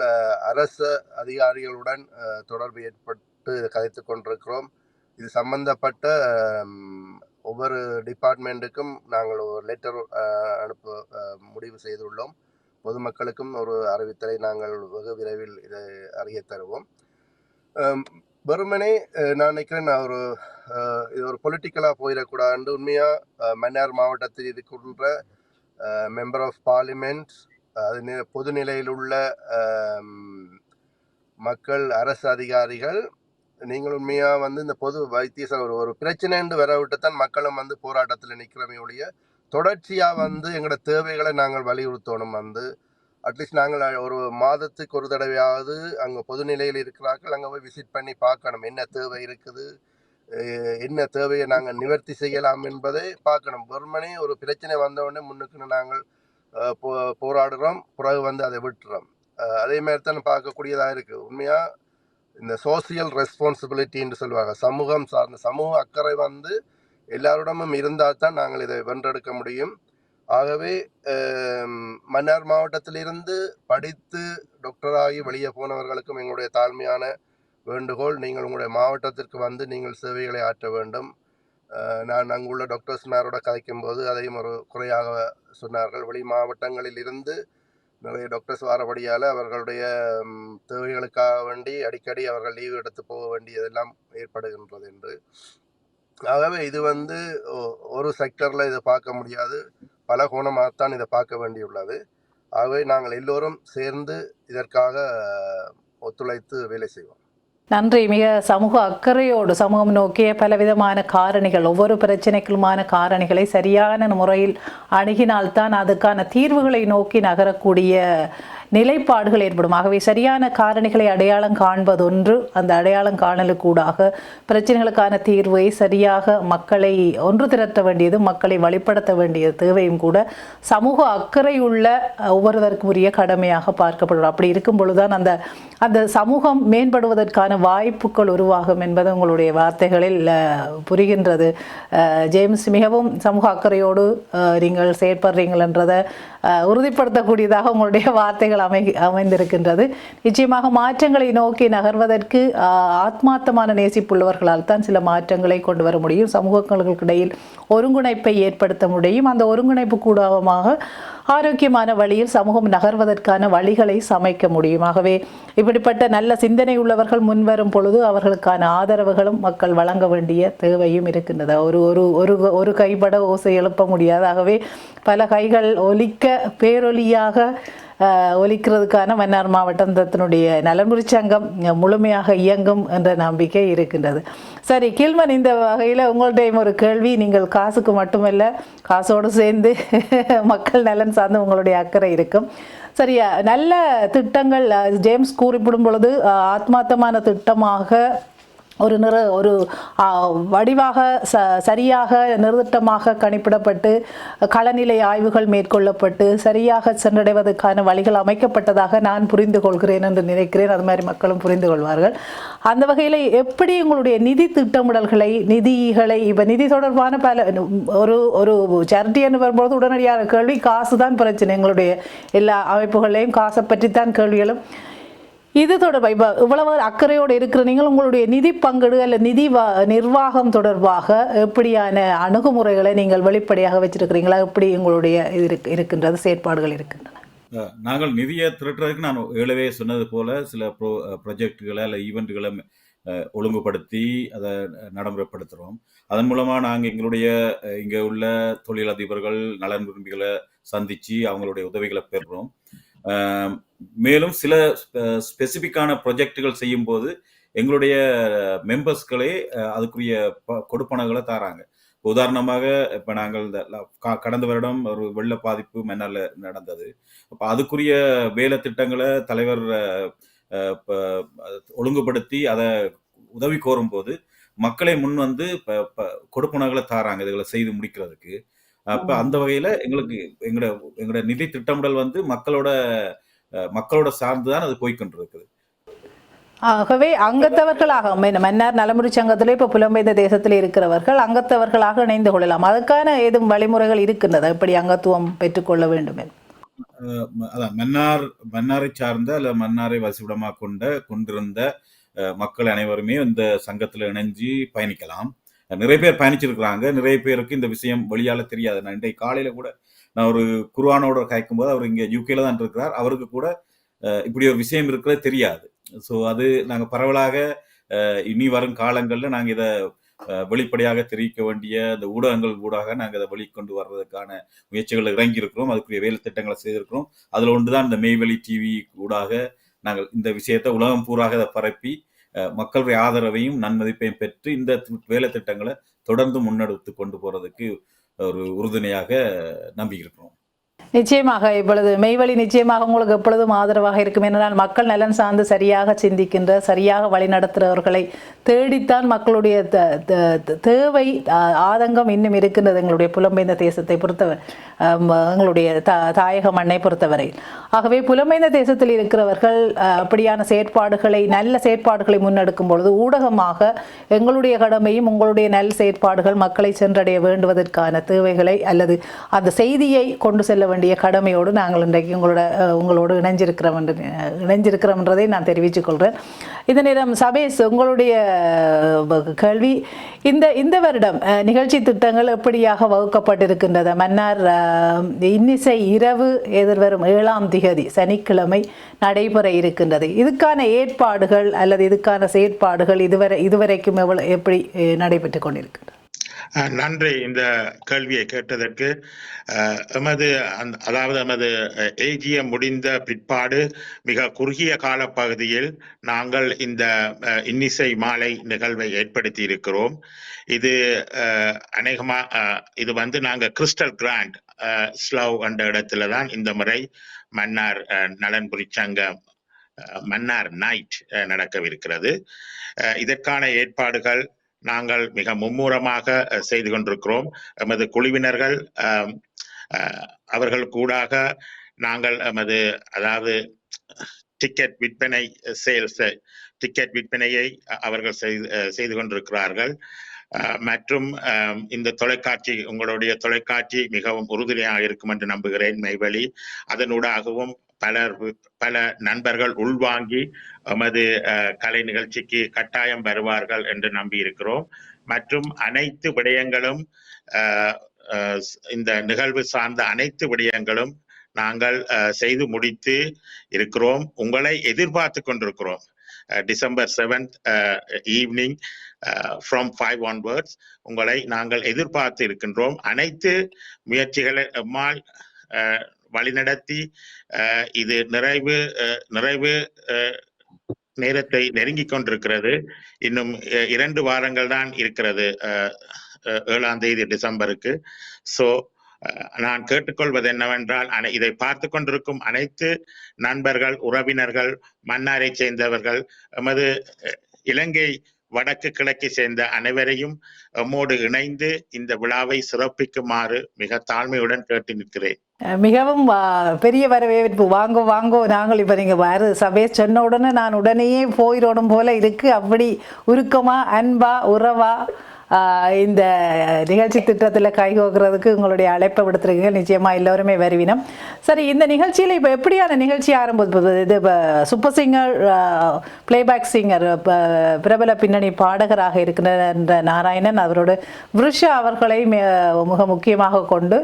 அரசு அதிகாரிகளுடன் தொடர்பு ஏற்பட்டு கதைத்து கொண்டிருக்கிறோம். இது சம்பந்தப்பட்ட ஒவ்வொரு டிபார்ட்மெண்ட்டுக்கும் நாங்கள் ஒரு லெட்டர் அனுப்ப முடிவு செய்துள்ளோம். பொதுமக்களுக்கும் ஒரு அறிவித்தலை நாங்கள் வெகு விரைவில் இதை அறிய தருவோம். வெறுமனே நான் நினைக்கிறேன், இது ஒரு பொலிட்டிக்கலாக போயிடக்கூடாது. உண்மையாக மன்னார் மாவட்டத்தில் இருக்கின்ற மெம்பர் ஆஃப் பார்லிமெண்ட், அது பொதுநிலையில் உள்ள மக்கள், அரசு அதிகாரிகள், நீங்கள் உண்மையாக இந்த பொது வைத்தியசாலை ஒரு பிரச்சனைன்னு வர விட்டுத்தான் மக்களும் போராட்டத்தில் நிற்கிறமே ஒழிய தொடர்ச்சியாக எங்களோட தேவைகளை நாங்கள் வலியுறுத்தணும். அட்லீஸ்ட் நாங்கள் ஒரு மாதத்துக்கு ஒரு தடவையாவது அங்கே பொதுநிலையில் இருக்கிறார்கள், அங்கே போய் விசிட் பண்ணி பார்க்கணும் என்ன தேவை இருக்குது, என்ன தேவையை நாங்கள் நிவர்த்தி செய்யலாம் என்பதை பார்க்கணும். வெறுமனே ஒரு பிரச்சனை வந்தவுடனே முன்னுக்குன்னு நாங்கள் போராடுறோம், பிறகு அதை விட்டுறோம். அதே மாதிரி தான் பார்க்கக்கூடியதாக இருக்குது. உண்மையாக இந்த சோசியல் ரெஸ்பான்சிபிலிட்டின்னு சொல்லுவாங்க, சமூகம் சார்ந்த சமூக அக்கறை எல்லாரிடமும் இருந்தால் தான் நாங்கள் இதை வென்றெடுக்க முடியும். ஆகவே மன்னார் மாவட்டத்திலிருந்து படித்து டாக்டராகி வெளியே போனவர்களுக்கும் எங்களுடைய தாழ்மையான வேண்டுகோள், நீங்கள் உங்களுடைய மாவட்டத்திற்கு நீங்கள் சேவைகளை ஆற்ற வேண்டும். நான் அங்குள்ள டாக்டர்ஸ்மாரோட கதைக்கும் போது அதையும் ஒரு குறையாக சொன்னார்கள். வெளி மாவட்டங்களில் இருந்து நிறைய டாக்டர்ஸ் வாரபடியால் அவர்களுடைய தேவைகளுக்காக வேண்டி அடிக்கடி அவர்கள் லீவு எடுத்து போக வேண்டியதெல்லாம் ஏற்படுகின்றது என்று. ஆகவே இது ஒரு செக்டரில் இதை பார்க்க முடியாது, பல கோணமாகத்தான் இதை பார்க்க வேண்டியுள்ளது. ஆகவே நாங்கள் எல்லோரும் சேர்ந்து இதற்காக ஒத்துழைத்து வேலை செய்வோம். நன்றி. மிக சமூக அக்கறையோடு சமூகம் நோக்கிய பலவிதமான காரணிகள், ஒவ்வொரு பிரச்சனைக்குமான காரணிகளை சரியான முறையில் அணுகினால்தான் அதுக்கான தீர்வுகளை நோக்கி நகரக்கூடிய நிலைப்பாடுகள் ஏற்படும். ஆகவே சரியான காரணிகளை அடையாளம் காண்பதொன்று, அந்த அடையாளம் காணலுக்கூடாக பிரச்சனைகளுக்கான தீர்வை சரியாக மக்களை ஒன்று திரட்ட வேண்டியது, மக்களை வழிப்படுத்த வேண்டியது தேவையும் கூட சமூக அக்கறை உள்ள ஒவ்வொருவருக்கும் உரிய கடமையாக பார்க்கப்படும். அப்படி இருக்கும் பொழுதுதான் அந்த சமூகம் மேம்படுவதற்கான வாய்ப்புகள் உருவாகும் என்பது உங்களுடைய வார்த்தைகளில் புரிகின்றது. ஜேம்ஸ், மிகவும் சமூக அக்கறையோடு நீங்கள் செயற்படுறீங்கள் என்றதை உறுதிப்படுத்தக்கூடியதாக உங்களுடைய வார்த்தைகள் அமைந்திருக்கின்றது. நிச்சயமாக மாற்றங்களை நோக்கி நகர்வதற்கு ஆத்மார்த்தமான நேசிப்புள்ளவர்களால் தான் சில மாற்றங்களை கொண்டு வர முடியும். சமூகங்களுக்கு இடையில் ஒருங்கிணைப்பை ஏற்படுத்த முடியும். அந்த ஒருங்கிணைப்பு கூடமாக ஆரோக்கியமான வழியில் சமூகம் நகர்வதற்கான வழிகளை சமைக்க முடியும். ஆகவே இப்படிப்பட்ட நல்ல சிந்தனை உள்ளவர்கள் முன்வரும் பொழுது அவர்களுக்கான ஆதரவுகளும் மக்கள் வழங்க வேண்டிய தேவையும் இருக்கின்றது. ஒரு கைப்பட ஓசை எழுப்ப முடியாது. ஆகவே பல கைகள் ஒலிக்க பேரொலியாக ஒலிக்கிறதுக்கான மன்னார் மாவட்டத்தினுடைய நலன்புரி சங்கம் முழுமையாக இயங்கும் என்ற நம்பிக்கை இருக்கின்றது. சரி கில்மன், இந்த வகையில் உங்கள்கிட்ட ஒரு கேள்வி. நீங்கள் காசுக்கு மட்டுமல்ல, காசோடு சேர்ந்து மக்கள் நலன் சார்ந்து உங்களுடைய அக்கறை இருக்கும். சரியா, நல்ல திட்டங்கள் ஜேம்ஸ் குறிப்பிடும் பொழுது ஆத்மார்த்தமான திட்டமாக ஒரு வடிவாக சரியாக நிர்திட்டமாக கணிப்பிடப்பட்டு களநிலை ஆய்வுகள் மேற்கொள்ளப்பட்டு சரியாக சென்றடைவதற்கான வழிகள் அமைக்கப்பட்டதாக நான் புரிந்து கொள்கிறேன் என்று நினைக்கிறேன். அது மாதிரி மக்களும் புரிந்து கொள்வார்கள். அந்த வகையில் எப்படி உங்களுடைய நிதி திட்டமிடல்களை இப்போ நிதி தொடர்பான ஒரு சேரிட்டி என்று வரும்போது உடனடியாக கேள்வி காசு தான் பிரச்சனை. எங்களுடைய எல்லா அமைப்புகளையும் காசை பற்றித்தான் கேள்விகளும். இது தொடர்பாக இப்போ இவ்வளவு அக்கறையோடு இருக்கிற நீங்கள் உங்களுடைய நிதி பங்கீடு அல்ல நிதி நிர்வாகம் தொடர்பாக எப்படியான அணுகுமுறைகளை நீங்கள் வெளிப்படையாக வச்சிருக்கிறீங்களா? எப்படி உங்களுடைய இது இருக்கின்றது, செயற்பாடுகள் இருக்கின்றன? நாங்கள் நிதியை திரட்டுறதுக்கு நான் ஏழவே சொன்னது போல சில ப்ரொஜெக்டுகளை அல்ல ஈவெண்ட்டுகளை ஒழுங்குபடுத்தி அதை நடைமுறைப்படுத்துகிறோம். அதன் மூலமாக நாங்கள் எங்களுடைய இங்கே உள்ள தொழிலதிபர்கள் நலன் விரும்பிகளை சந்தித்து அவங்களுடைய உதவிகளை பெறுறோம். மேலும் சில ஸ்பெசிஃபிக்கான ப்ரொஜெக்டுகள் செய்யும் போது எங்களுடைய மெம்பர்ஸ்களே அதுக்குரிய கொடுப்பனங்களை தராங்க. உதாரணமாக இப்போ நாங்கள் கடந்த வருடம் ஒரு வெள்ள பாதிப்பு மன்னார்ல நடந்தது. அப்போ அதுக்குரிய வேலை திட்டங்களை தலைவர் ஒழுங்குபடுத்தி அதை உதவி கோரும் போது மக்களே முன் வந்து கொடுப்பனங்களை தாராங்க இதுகளை செய்து முடிக்கிறதுக்கு. அப்ப அந்த வகையில எங்களுக்கு எங்களோட நிதி திட்டமிடல் வந்து மக்களோட சார்ந்துதான் அது போய்கொண்டிருக்குது. ஆகவே அங்கத்தவர்களாக மன்னார் நலமுறை சங்கத்திலே இப்ப புலம்பெயர்ந்த தேசத்தில் இருக்கிறவர்கள் அங்கத்தவர்களாக இணைந்து கொள்ளலாம். அதுக்கான ஏதும் வழிமுறைகள் இருக்கின்றதா? எப்படி அங்கத்துவம் பெற்றுக்கொள்ள வேண்டும்? அதான் மன்னாரை சார்ந்த அல்ல மன்னாரை வசிப்பிடமாக கொண்டிருந்த மக்கள் அனைவருமே இந்த சங்கத்துல இணைஞ்சு பயணிக்கலாம். நிறைய பேர் பயணிச்சிருக்கிறாங்க. நிறைய பேருக்கு இந்த விஷயம் வெளியால தெரியாது. நான் இன்றைக்கு காலையில கூட நான் ஒரு குர்ஆனோட கேட்கும் போது அவர் இங்க யூகேல தான் இருக்கிறார். அவருக்கு கூட இப்படி ஒரு விஷயம் இருக்கிறது தெரியாது. ஸோ அது நாங்கள் பரவலாக இனி வரும் காலங்களில் நாங்கள் இதை வெளிப்படையாக தெரிவிக்க வேண்டிய இந்த ஊடகங்கள் ஊடாக நாங்கள் இதை வெளிக்கொண்டு வர்றதுக்கான முயற்சிகள் இறங்கி இருக்கிறோம். அதுக்குரிய வேலை திட்டங்களை செய்திருக்கிறோம். அதில் ஒன்றுதான் இந்த மெய்வெளி டிவி ஊடாக நாங்கள் இந்த விஷயத்தை உலகம் பூராக இதை பரப்பி மக்களுடைய ஆதரவையும் நன்மதிப்பையும் பெற்று இந்த வேலை திட்டங்களை தொடர்ந்து முன்னெடுத்து கொண்டு போறதுக்கு ஒரு உறுதுணையாக நம்பி இருக்கிறோம். நிச்சயமாக இப்பொழுது மெய்வழி நிச்சயமாக உங்களுக்கு எப்பொழுதும் ஆதரவாக இருக்கும். ஏனென்றால் மக்கள் நலன் சார்ந்து சரியாக சிந்திக்கின்ற சரியாக வழி நடத்துகிறவர்களை தேடித்தான் மக்களுடைய தேவை ஆதங்கம் இன்னும் இருக்கின்றது எங்களுடைய புலம்பெயர்ந்த தேசத்தை பொறுத்தவரை, எங்களுடைய தாயக மண்ணை பொறுத்தவரை. ஆகவே புலம்பெயர்ந்த தேசத்தில் இருக்கிறவர்கள் அப்படியான செயற்பாடுகளை நல்ல செயற்பாடுகளை முன்னெடுக்கும் பொழுது ஊடகமாக எங்களுடைய கடமையும் உங்களுடைய நல்ல செயற்பாடுகள் மக்களை சென்றடைய வேண்டுவதற்கான தேவைகளை அல்லது அந்த செய்தியை கொண்டு செல்ல வேண்டிய கடமையோடு நாங்கள் இன்றைக்கு உங்களோடு இணைஞ்சிருக்கிறோம் என்றதை நான் தெரிவித்துக் கொள்கிறேன். இந்த நேரம் சபேஷ், உங்களுடைய கேள்வி, இந்த வருடம் நிகழ்ச்சி திட்டங்கள் எப்படியாக வகுக்கப்பட்டிருக்கின்றது? மன்னார் இன்னிசை இரவு எதிர்வரும் 7ஆம் திகதி சனிக்கிழமை நடைபெற இருக்கின்றது. இதுக்கான ஏற்பாடுகள் அல்லது இதுக்கான செயற்பாடுகள் இதுவரைக்கும் எப்படி நடைபெற்று கொண்டிருக்கின்றது? நன்றி இந்த கேள்வியை கேட்டதற்கு. எமது ஏஜிஎம் முடிந்த பிற்பாடு மிக குறுகிய காலப்பகுதியில் நாங்கள் இந்த இன்னிசை மாலை நிகழ்வை ஏற்படுத்தி இருக்கிறோம். இது இது வந்து நாங்கள் கிறிஸ்டல் கிராண்ட் ஸ்லவ் என்ற இடத்துல தான் இந்த முறை மன்னார் நலன்புரி சங்கம் மன்னார் நைட் நடக்கவிருக்கிறது. இதற்கான ஏற்பாடுகள் நாங்கள் மிக மும்முரமாக செய்து கொண்டிருக்கிறோம். எமது குழுவினர்கள் அவர்கள் கூடாக நாங்கள் டிக்கெட் விற்பனையை அவர்கள் செய்து கொண்டிருக்கிறார்கள். மற்றும் இந்த உங்களுடைய தொலைக்காட்சி மிகவும் உறுதுணையாக இருக்கும் என்று நம்புகிறேன். மெய்வழி அதனூடாகவும் பல நண்பர்கள் உள்வாங்கி எமது கலை நிகழ்ச்சிக்கு கட்டாயம் வருவார்கள் என்று நம்பி இருக்கிறோம். மற்றும் அனைத்து விடயங்களும் இந்த நிகழ்வு சார்ந்த அனைத்து விடயங்களும் நாங்கள் செய்து முடித்து இருக்கிறோம். உங்களை எதிர்பார்த்து கொண்டிருக்கிறோம். December 7th evening from 5 onwards உங்களை நாங்கள் எதிர்பார்த்து இருக்கின்றோம். அனைத்து முயற்சிகளை எம்மால் வழிநடத்தி இது நிறைவு நேரத்தை நெருங்கிக் கொண்டிருக்கிறது. இன்னும் 2 வாரங்கள் தான் இருக்கிறது 7ஆம் தேதி டிசம்பருக்கு. ஸோ நான் கேட்டுக்கொள்வது என்னவென்றால் இதை பார்த்து கொண்டிருக்கும் அனைத்து நண்பர்கள், உறவினர்கள், மன்னாரை சேர்ந்தவர்கள், எமது இலங்கை வடக்கு கிழக்கு சேர்ந்த அனைவரையும் எம்மோடு இணைந்து இந்த விழாவை சிறப்பிக்குமாறு மிக தாழ்மையுடன் கேட்டு நிற்கிறேன். மிகவும் பெரிய வரவேற்பு. வாங்கோ வாங்கோ. நாங்கள் இப்போ நீங்கள் சபையை சொன்ன உடனே நான் உடனேயே போயிடணும் போல இருக்கு. அப்படி உருக்கமா, அன்பா, உறவா இந்த நிகழ்ச்சி திட்டத்தில் கைகோக்கிறதுக்கு உங்களுடைய அழைப்பை விடுத்துருக்கீங்க. நிச்சயமாக எல்லோருமே வருவினம். சரி, இந்த நிகழ்ச்சியில் இப்போ எப்படியான நிகழ்ச்சி ஆரம்பிப்பது? இது இப்போ சூப்பர் சிங்கர், பிளேபேக் சிங்கர், பிரபல பின்னணி பாடகராக இருக்கின்ற நாராயணன் அவரோட விருஷா அவர்களை மிக முக்கியமாக கொண்டு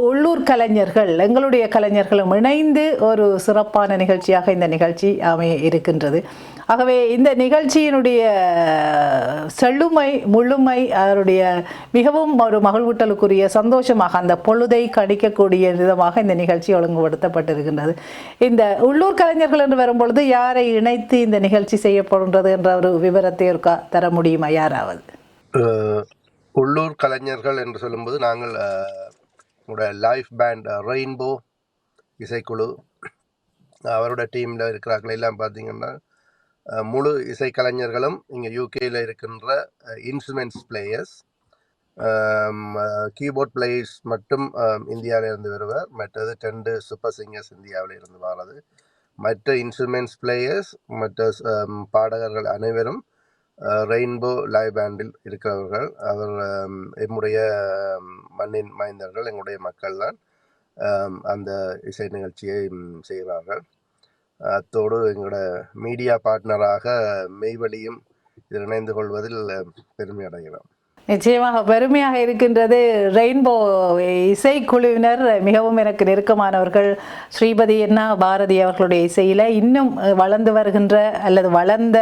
உள்ளூர் கலைஞர்கள், எங்களுடைய கலைஞர்களும் இணைந்து ஒரு சிறப்பான நிகழ்ச்சியாக இந்த நிகழ்ச்சி அமைய இருக்கின்றது. ஆகவே இந்த நிகழ்ச்சியினுடைய செழுமை, முழுமை, அவருடைய மிகவும் ஒரு மகிழ்வூட்டலுக்குரிய சந்தோஷமாக அந்த பொழுதை கணிக்கக்கூடிய விதமாக இந்த நிகழ்ச்சி ஒழுங்குபடுத்தப்பட்டிருக்கின்றது. இந்த உள்ளூர் கலைஞர்கள் என்று வரும்பொழுது யாரை இணைத்து இந்த நிகழ்ச்சி செய்யப்படுகின்றது என்ற ஒரு விவரத்தை தர முடியுமா யாராவது? உள்ளூர் கலைஞர்கள் என்று சொல்லும்போது நாங்கள் லைஃப் பேண்ட் ரெயின்போ இசைக்குழு அவரோட டீமில் இருக்கிறார்கள். எல்லாம் பார்த்தீங்கன்னா முழு இசைக்கலைஞர்களும் இங்கே யூகேயில் இருக்கின்ற இன்ஸ்ட்ருமெண்ட்ஸ் பிளேயர்ஸ், கீபோர்ட் பிளேயர்ஸ் மட்டும் இந்தியாவிலிருந்து வருவர். மற்றது 2 சூப்பர் சிங்கர்ஸ் இந்தியாவில் இருந்து வர்றது. மற்ற இன்ஸ்ட்ருமெண்ட்ஸ் பிளேயர்ஸ், மற்ற பாடகர்கள் அனைவரும் ரெயின்போ லைவ் பேண்டில் இருக்கிறவர்கள். அவர் எம்முடைய மண்ணின் மைந்தர்கள், எங்களுடைய மக்கள் தான் அந்த இசை நிகழ்ச்சியை செய்கிறார்கள். அத்தோடு எங்களோட மீடியா பார்ட்னராக மெய்வழியும் இதில் இணைந்து கொள்வதில் பெருமை அடைகிறோம். நிச்சயமாக பெருமையாக இருக்கின்றது. ரெயின்போ இசைக்குழுவினர் மிகவும் எனக்கு நெருக்கமானவர்கள். ஸ்ரீபதி அண்ணா, பாரதி அவர்களுடைய இசையில் இன்னும் வளர்ந்து வருகின்ற அல்லது வளர்ந்த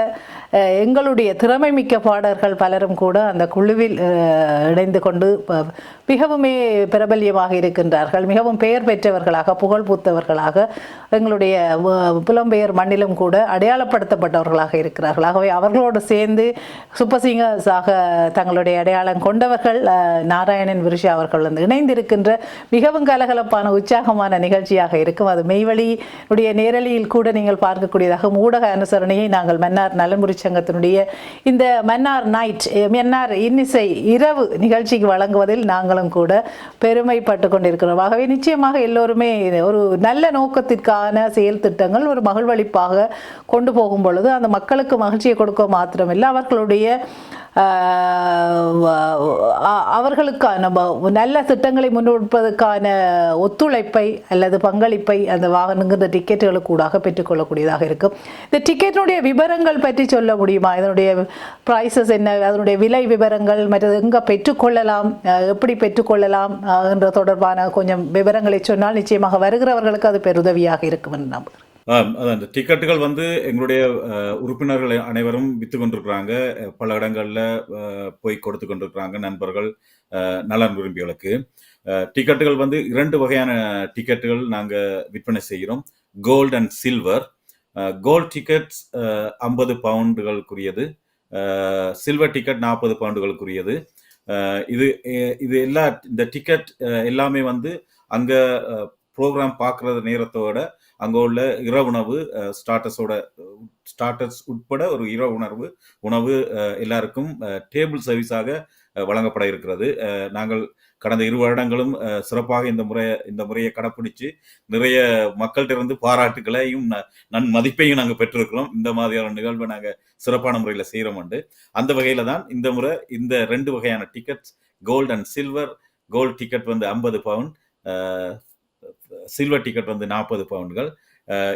எங்களுடைய திறமை மிக்க பாடகர்கள் பலரும் கூட அந்த குழுவில் இணைந்து கொண்டு மிகவுமே பிரபல்யமாக இருக்கின்றார்கள். மிகவும் பெயர் பெற்றவர்களாக, புகழ் பூத்தவர்களாக, எங்களுடைய புலம்பெயர் மண்ணிலும் கூட அடையாளப்படுத்தப்பட்டவர்களாக இருக்கிறார்கள். ஆகவே அவர்களோடு சேர்ந்து சூப்பர் சிங்கர்ஸாக தங்களுடைய அடையாளம் கொண்டவர்கள் நாராயணன், விருஷா அவர்கள் வந்து இணைந்திருக்கின்ற மிகவும் கலகலப்பான உற்சாகமான நிகழ்ச்சியாக இருக்கும். அது மெய்வழியுடைய நேரலியில் கூட நீங்கள் பார்க்கக்கூடியதாக ஊடக அனுசரணையை நாங்கள் மன்னார் நலன்புரி சங்கத்தினுடைய இந்த மன்னார் நைட், மன்னார் இன்னிசை இரவு நிகழ்ச்சிக்கு வழங்குவதில் நாங்களும் கூட பெருமைப்பட்டு கொண்டிருக்கிறோம். ஆகவே நிச்சயமாக எல்லோருமே ஒரு நல்ல நோக்கத்திற்கான செயல் திட்டங்கள் ஒரு மகிழ்வளிப்பாக கொண்டு போகும் பொழுது அந்த மக்களுக்கு மகிழ்ச்சியை கொடுக்க மாத்திரமில்லை, அவர்களுடைய அவர்களுக்கான நல்ல திட்டங்களை முன்னெடுப்பதற்கான ஒத்துழைப்பை அல்லது பங்களிப்பை அந்த வாகனங்கிற டிக்கெட்டுகளுக்கு கூடாக பெற்றுக்கொள்ளக்கூடியதாக இருக்கும். இந்த டிக்கெட்டினுடைய விவரங்கள் பற்றி சொல்ல முடியுமா? இதனுடைய ப்ரைஸஸ் என்ன, அதனுடைய விலை விவரங்கள், மற்றது எங்கே பெற்றுக்கொள்ளலாம், எப்படி பெற்றுக்கொள்ளலாம் என்ற தொடர்பான கொஞ்சம் விவரங்களை சொன்னால் நிச்சயமாக வருகிறவர்களுக்கு அது பெருதவியாக இருக்கும் என்று நம்புகிறேன். அந்த டிக்கெட்டுகள் வந்து எங்களுடைய உறுப்பினர்கள் அனைவரும் விற்று கொண்டிருக்கிறாங்க. பல இடங்களில் போய் கொடுத்து கொண்டிருக்கிறாங்க நண்பர்கள், நலன் விரும்பிகளுக்கு. டிக்கெட்டுகள் வந்து 2 வகையான டிக்கெட்டுகள் நாங்கள் விற்பனை செய்கிறோம். Gold and silver. Gold tickets 50 பவுண்டுகளுக்குரியது, சில்வர் டிக்கெட் 40 பவுண்டுகளுக்குரியது. இது எல்லா இந்த டிக்கெட் எல்லாமே வந்து அங்கே ப்ரோக்ராம் பார்க்குறது நேரத்தோட அங்கே உள்ள இரவுணவு ஸ்டார்டர்ஸ் உட்பட ஒரு உணவு எல்லாருக்கும் டேபிள் சர்வீஸாக வழங்கப்பட இருக்கிறது. நாங்கள் கடந்த 2 வருடங்களும் சிறப்பாக இந்த முறையை கடைப்பிடிச்சு நிறைய மக்கள்கிட்ட பாராட்டுகளையும் மதிப்பையும் நாங்கள் பெற்றிருக்கிறோம். இந்த மாதிரியான நிகழ்வை நாங்கள் சிறப்பான முறையில் செய்கிறோம். அந்த வகையில் தான் இந்த முறை இந்த 2 வகையான tickets, gold and silver. Gold ticket வந்து 50 பவுண்ட், சில்வர் டிக்கெட் வந்து 40 பவுண்டுகள்.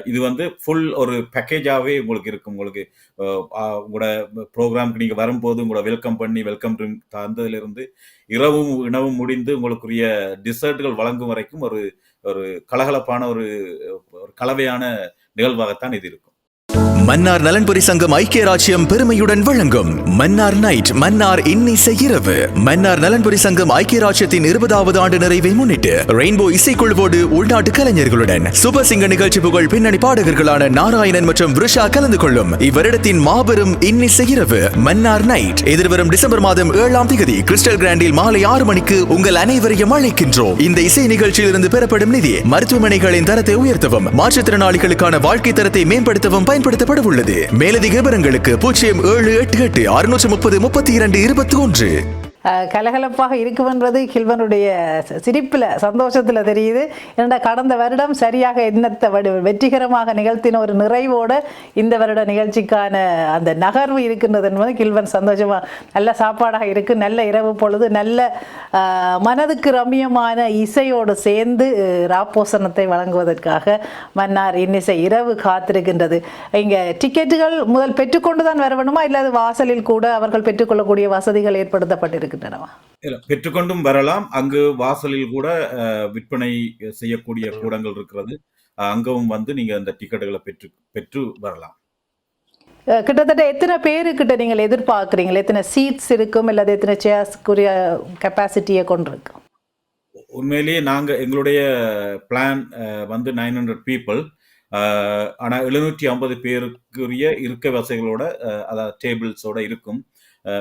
இது வந்து ஃபுல் ஒரு பேக்கேஜாகவே உங்களுக்கு இருக்கும். உங்களுக்கு உங்களோட ப்ரோக்ராமுக்கு நீங்கள் வரும்போது உங்களோட வெல்கம் ட்ரிங்க் தந்ததிலிருந்து உணவும் முடிந்து உங்களுக்குரிய டிசர்ட்டுகள் வழங்கும் வரைக்கும் ஒரு கலகலப்பான ஒரு கலவையான நிகழ்வாகத்தான் இது இருக்கும். மன்னார் நலன்புரி சங்கம் ஐக்கிய ராஜ்யம் பெருமையுடன் வழங்கும் மன்னார் நைட், மன்னார் இன்னிசை இரவு. மன்னார் நலன்புரி சங்கம் ஐக்கிய ராஜ்யத்தின் 20வது ஆண்டு நிறைவை முன்னிட்டு ரெயின்போ இசைக்குழுவோடு உள்நாட்டு கலைஞர்களுடன் சூப்பர் சிங்கர் நிகழ்ச்சி புகழ் பின்னணி பாடகர்களான நாராயணன் மற்றும் விருஷா கலந்து கொள்ளும் இவ்வருடத்தின் மாபெரும் இன்னிசை இரவு மன்னார் நைட் எதிர்வரும் டிசம்பர் மாதம் 7ஆம் தேதி கிறிஸ்டல் கிராண்டில் மாலை 6 மணிக்கு உங்கள் அனைவரையும் அழைக்கின்றோம். இந்த இசை நிகழ்ச்சியிலிருந்து பெறப்படும் நிதி மருத்துவமனைகளின் தரத்தை உயர்த்தவும், மாற்றுத்திறனாளிகளுக்கான வாழ்க்கை தரத்தை மேம்படுத்தவும் பயன்படுத்தப்படும் உள்ளது. மேலதிக விவரங்களுக்கு 0788 630 32 21. கலகலப்பாக இருக்குமென்றது கில்வனுடைய சிரிப்பில் சந்தோஷத்தில் தெரியுது. ஏன்னா கடந்த வருடம் சரியாக எண்ணத்தை வெற்றிகரமாக நிகழ்த்தின ஒரு நிறைவோடு இந்த வருட நிகழ்ச்சிக்கான அந்த நகர்வு இருக்கின்றது என்பது கில்வன் சந்தோஷமாக நல்ல சாப்பாடாக இருக்குது. நல்ல இரவு பொழுது நல்ல மனதுக்கு ரம்மியமான இசையோடு சேர்ந்து ராப்போசனத்தை வழங்குவதற்காக மன்னார் இன்னிசை இரவு காத்திருக்கின்றது. இங்கே டிக்கெட்டுகள் முதல் பெற்றுக்கொண்டு தான் வர வேண்டுமா, இல்லாது வாசலில் கூட அவர்கள் பெற்றுக்கொள்ளக்கூடிய வசதிகள் ஏற்படுத்தப்பட்டிருக்கு? பெற்றுக்கொண்டும் வரலாம். அங்கு வாசலில் கூட விற்பனை செய்யக்கூடிய கூடங்கள் இருக்கிறது. அங்கவும் வந்து நீங்க அந்த டிக்கெட்டுகளை பெற்று வரலாம். கிட்டத்தட்ட எத்தனை பேருக்கிட்ட நீங்கள் எதிர்பார்க்குறீங்க? எத்தனை சீட்ஸ் இருக்கும், இல்லாத எத்தனை சேர்ஸ்க்குரிய கெப்பாசிட்டியை கொண்டிருக்கும்? உண்மையிலேயே எங்களுடைய பிளான் வந்து 900 people. ஆனால் 750 பேருக்குரிய இருக்கை வசதிகளோட, அதாவது டேபிள்ஸோட இருக்கும்.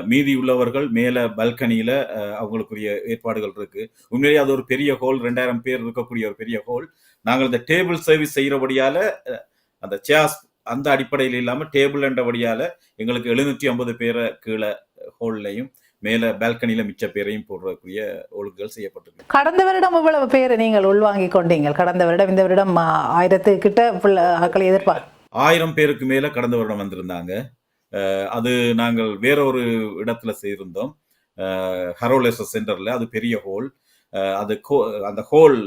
மீதி உள்ளவர்கள் மேலே பால்கனியில் அவங்களுக்குரிய ஏற்பாடுகள் இருக்கு. உண்மையிலேயே அது ஒரு பெரிய ஹோல், 2000 பேர் இருக்கக்கூடிய ஒரு பெரிய ஹோல். நாங்கள் இந்த டேபிள் சர்வீஸ் செய்கிறபடியால அந்த சேர்ஸ் அந்த அடிப்படையில் இல்லாமல் டேபிள் என்றபடியால எங்களுக்கு 750 பேரை கீழே ஹோல்லையும் மேலே பால்கனியில் மிச்ச பேரையும் போடுறக்கூடிய ஒழுங்குகள் செய்யப்பட்டிருக்கு. கடந்த வருடம் இவ்வளவு பேரை நீங்கள் உள்வாங்கி கொண்டீங்க. கடந்த வருடம் இந்த வருடம் 1000 கிட்ட ஆட்களை 1000 பேருக்கு மேலே கடந்த வருடம் வந்திருந்தாங்க. அது நாங்கள் வேற ஒரு இடத்துல செய்திருந்தோம், ஹரோலேசர் சென்டர்ல. அது பெரிய ஹோல். அது அந்த ஹோல்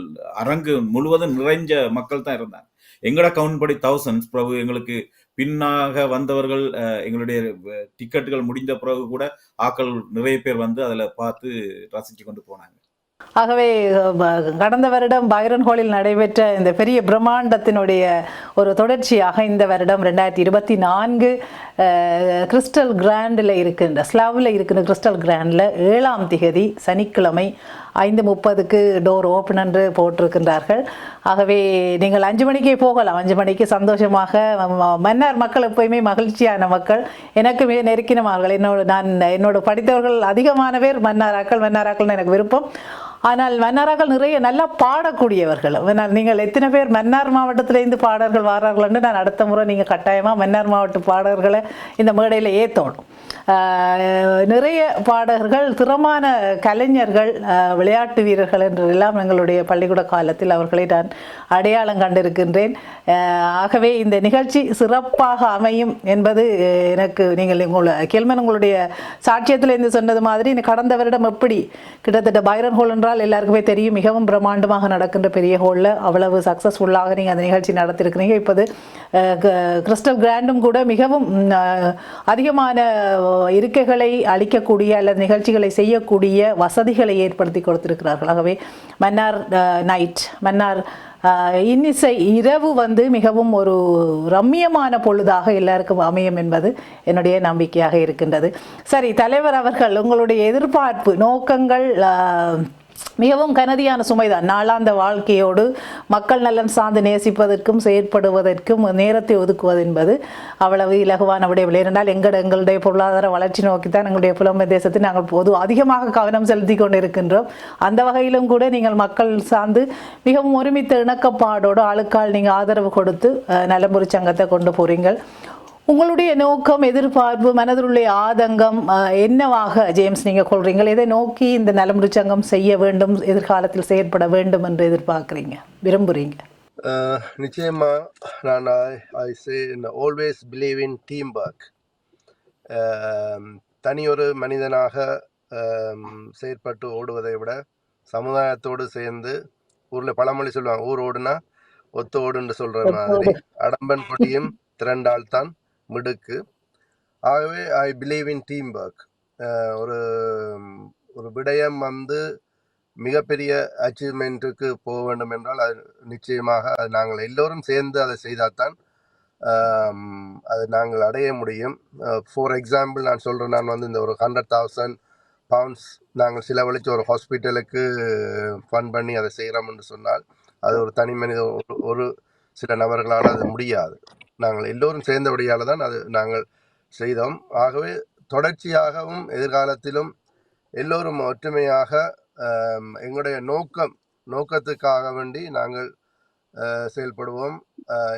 அரங்கு முழுவதும் நிறைஞ்ச மக்கள் தான் இருந்தாங்க. எங்களோட கவுண்ட் படி 1000. பிறகு எங்களுக்கு பின்னாக வந்தவர்கள் எங்களுடைய டிக்கெட்டுகள் முடிந்த பிறகு கூட ஆக்கள் நிறைய பேர் வந்து அதில் பார்த்து ரசித்து கொண்டு போனாங்க. ஆகவே கடந்த வருடம் பைரன் ஹாலில் நடைபெற்ற இந்த பெரிய பிரம்மாண்டத்தினுடைய ஒரு தொடர்ச்சியாக இந்த வருடம் 2024 கிறிஸ்டல் கிராண்டில் இருக்கின்ற ஸ்லாவில் இருக்கின்ற கிறிஸ்டல் கிராண்டில் 7ஆம் திகதி சனிக்கிழமை 5:30க்கு டோர் ஓப்பன் என்று போட்டிருக்கின்றார்கள். ஆகவே நீங்கள் 5 மணிக்கே போகலாம். 5 மணிக்கு சந்தோஷமாக. மன்னார் மக்கள் எப்போயுமே மகிழ்ச்சியான மக்கள், எனக்கு மிக நெருக்கினமார்கள். என்னோட படித்தவர்கள் அதிகமான பேர் மன்னாராக்கள்னு எனக்கு விருப்பம். ஆனால் மன்னாராக்கள் நிறைய நல்லா பாடக்கூடியவர்கள். நீங்கள் எத்தனை பேர் மன்னார் மாவட்டத்திலேருந்து பாடகர்கள் வாரார்கள் என்று நான் அடுத்த முறை நீங்கள் கட்டாயமாக மன்னார் மாவட்ட பாடகர்களை இந்த மேடையில் ஏற்றணும். நிறைய பாடகர்கள், திறமான கலைஞர்கள், விளையாட்டு வீரர்கள் என்றெல்லாம் எங்களுடைய பள்ளிக்கூட காலத்தில் அவர்களை நான் அடையாளம் கண்டிருக்கின்றேன். ஆகவே இந்த நிகழ்ச்சி சிறப்பாக அமையும் என்பது எனக்கு நீங்கள் உங்களுடைய சாட்சியத்தில் இருந்து சொன்னது மாதிரி கடந்த வருடம் எப்படி கிட்டத்தட்ட பைரன் ஹோல் என்றால் எல்லாருக்குமே தெரியும், மிகவும் பிரம்மாண்டமாக நடக்கின்ற பெரிய ஹோலில் அவ்வளவு சக்ஸஸ்ஃபுல்லாக நீங்கள் அந்த நிகழ்ச்சி நடத்திருக்கிறீங்க. இப்போது கிறிஸ்டல் கிராண்டும் கூட மிகவும் அதிகமான இருக்கைகளை அளிக்கக்கூடிய அல்லது நிகழ்ச்சிகளை செய்யக்கூடிய வசதிகளை ஏற்படுத்தி கொடுத்திருக்கிறார்கள். ஆகவே மன்னார் இன்னிசை இரவு வந்து மிகவும் ஒரு ரம்மியமான பொழுதாக எல்லாருக்கும் அமையும் என்பது என்னுடைய நம்பிக்கையாக இருக்கின்றது. சரி தலைவர் அவர்கள், உங்களுடைய எதிர்பார்ப்பு நோக்கங்கள் மிகவும் கனதியான சுமைதான். நாளாந்த வாழ்க்கையோடு மக்கள் நலன் சார்ந்து நேசிப்பதற்கும் செயற்படுவதற்கும் நேரத்தை ஒதுக்குவது என்பது அவ்வளவு இலகுவான விடயவில்லை. என்றால் எங்களுடைய பொருளாதார வளர்ச்சி நோக்கித்தான் எங்களுடைய புலம்பெயர் தேசத்தை நாங்கள் அதிகமாக கவனம் செலுத்தி கொண்டிருக்கின்றோம். அந்த வகையிலும் கூட நீங்கள் மக்கள் சார்ந்து மிகவும் ஒருமித்த இணக்கப்பாடோடு ஆளுக்கால் நீங்கள் ஆதரவு கொடுத்து நலம்புரி சங்கத்தை கொண்டு போறீங்கள். உங்களுடைய நோக்கம், எதிர்பார்ப்பு, மனதிலுள்ள ஆதங்கம் என்னவாக ஜேம்ஸ் நீங்கள் கொள்றீங்கள்? எதை நோக்கி இந்த நலம்புரி சங்கம் செய்ய வேண்டும், எதிர்காலத்தில் செயற்பட வேண்டும் என்று எதிர்பார்க்குறீங்க, விரும்புகிறீங்க? நிச்சயமா நான் always believe in team work. தனியொரு மனிதனாக செயற்பட்டு ஓடுவதை விட சமுதாயத்தோடு சேர்ந்து, ஊரில் பழமொழி சொல்லுவாங்க, ஊர் ஓடுனா ஒத்து ஓடுன்னு சொல்கிற மாதிரி, அடம்பன் கொடியும் திரண்டால்தான் மிடுக்கு. ஆகவே I believe in team work. ஒரு விடயம் வந்து மிகப்பெரிய அச்சீவ்மெண்ட்டுக்கு போக வேண்டும் என்றால் அது நிச்சயமாக அது நாங்கள் எல்லோரும் சேர்ந்து அதை செய்தால்தான் அது நாங்கள் அடைய முடியும். ஃபார் எக்ஸாம்பிள் நான் சொல்கிறேன், நான் வந்து இந்த ஒரு 100,000 pounds நாங்கள் செலவழித்து ஒரு ஹாஸ்பிட்டலுக்கு ஃபண்ட் பண்ணி அதை செய்கிறோம் என்று சொன்னால் அது ஒரு தனி மனித ஒரு சில நபர்களால் அது முடியாது. நாங்கள் எல்லோரும் சேர்ந்தபடியால் தான் அது நாங்கள் செய்தோம். ஆகவே தொடர்ச்சியாகவும் எதிர்காலத்திலும் எல்லோரும் ஒற்றுமையாக எங்களுடைய நோக்கத்துக்காக வேண்டி நாங்கள் செயல்படுவோம்.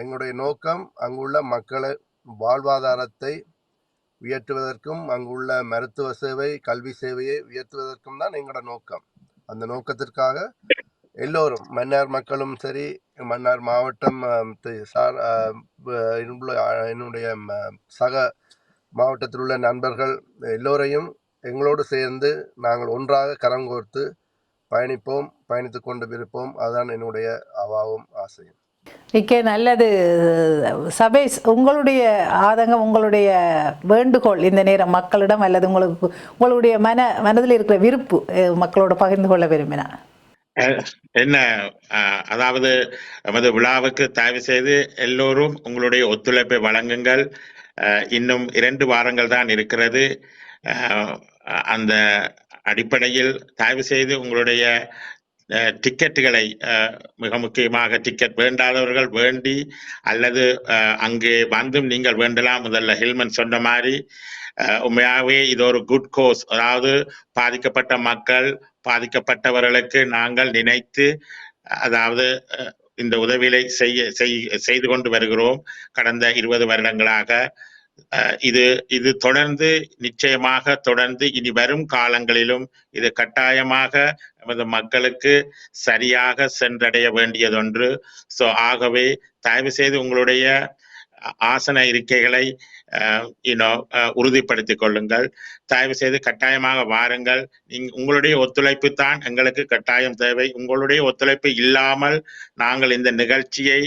எங்களுடைய நோக்கம் அங்குள்ள மக்களை வாழ்வாதாரத்தை உயர்த்துவதற்கும் அங்குள்ள மருத்துவ சேவை கல்வி சேவையை உயர்த்துவதற்கும் தான் எங்களோட நோக்கம். அந்த நோக்கத்திற்காக எல்லோரும் மன்னார் மக்களும் சரி, மன்னார் மாவட்டம் என்னுடைய சக மாவட்டத்தில் உள்ள நண்பர்கள் எல்லோரையும் எங்களோடு சேர்ந்து நாங்கள் ஒன்றாக கரம் கோர்த்து பயணிப்போம், பயணித்து கொண்டு இருப்போம். அதுதான் என்னுடைய அவாவும் ஆசையும். மிக்க நல்லது சபேஷ். உங்களுடைய ஆதங்கம், உங்களுடைய வேண்டுகோள் இந்த நேரம் மக்களிடம் அல்லது உங்களுடைய மனதில் இருக்கிற விருப்பு மக்களோட பகிர்ந்து கொள்ள விரும்பினா என்ன? அதாவது நமது விழாவுக்கு தயவு செய்து எல்லோரும் உங்களுடைய ஒத்துழைப்பை வழங்குங்கள். இன்னும் 2 வாரங்கள் தான் இருக்கிறது. அந்த அடிப்படையில் தயவு செய்து உங்களுடைய டிக்கெட்டுகளை, மிக முக்கியமாக டிக்கெட் வேண்டாதவர்கள் வேண்டி அல்லது அங்கே வந்தும் நீங்கள் வேண்டலாம். முதல்ல ஹில்மன் சொன்ன மாதிரி உண்மையாகவே இது ஒரு குட் கோஸ். அதாவது பாதிக்கப்பட்ட மக்கள், பாதிக்கப்பட்டவர்களுக்கு நாங்கள் நினைத்து அதாவது இந்த உதவிகளை செய்து கொண்டு வருகிறோம் கடந்த 20 வருடங்களாக. இது தொடர்ந்து நிச்சயமாக தொடர்ந்து இனி வரும் காலங்களிலும் இது கட்டாயமாக நமது மக்களுக்கு சரியாக சென்றடைய வேண்டியதொன்று. ஸோ ஆகவே தயவு செய்து உங்களுடைய ஆசன இருக்கைகளை உறுதிப்படுத்திக் கொள்ளுங்கள். தயவு செய்து கட்டாயமாக வாருங்கள். உங்களுடைய ஒத்துழைப்பு தான் எங்களுக்கு கட்டாயம் தேவை. உங்களுடைய ஒத்துழைப்பு இல்லாமல் நாங்கள் இந்த நிகழ்ச்சியை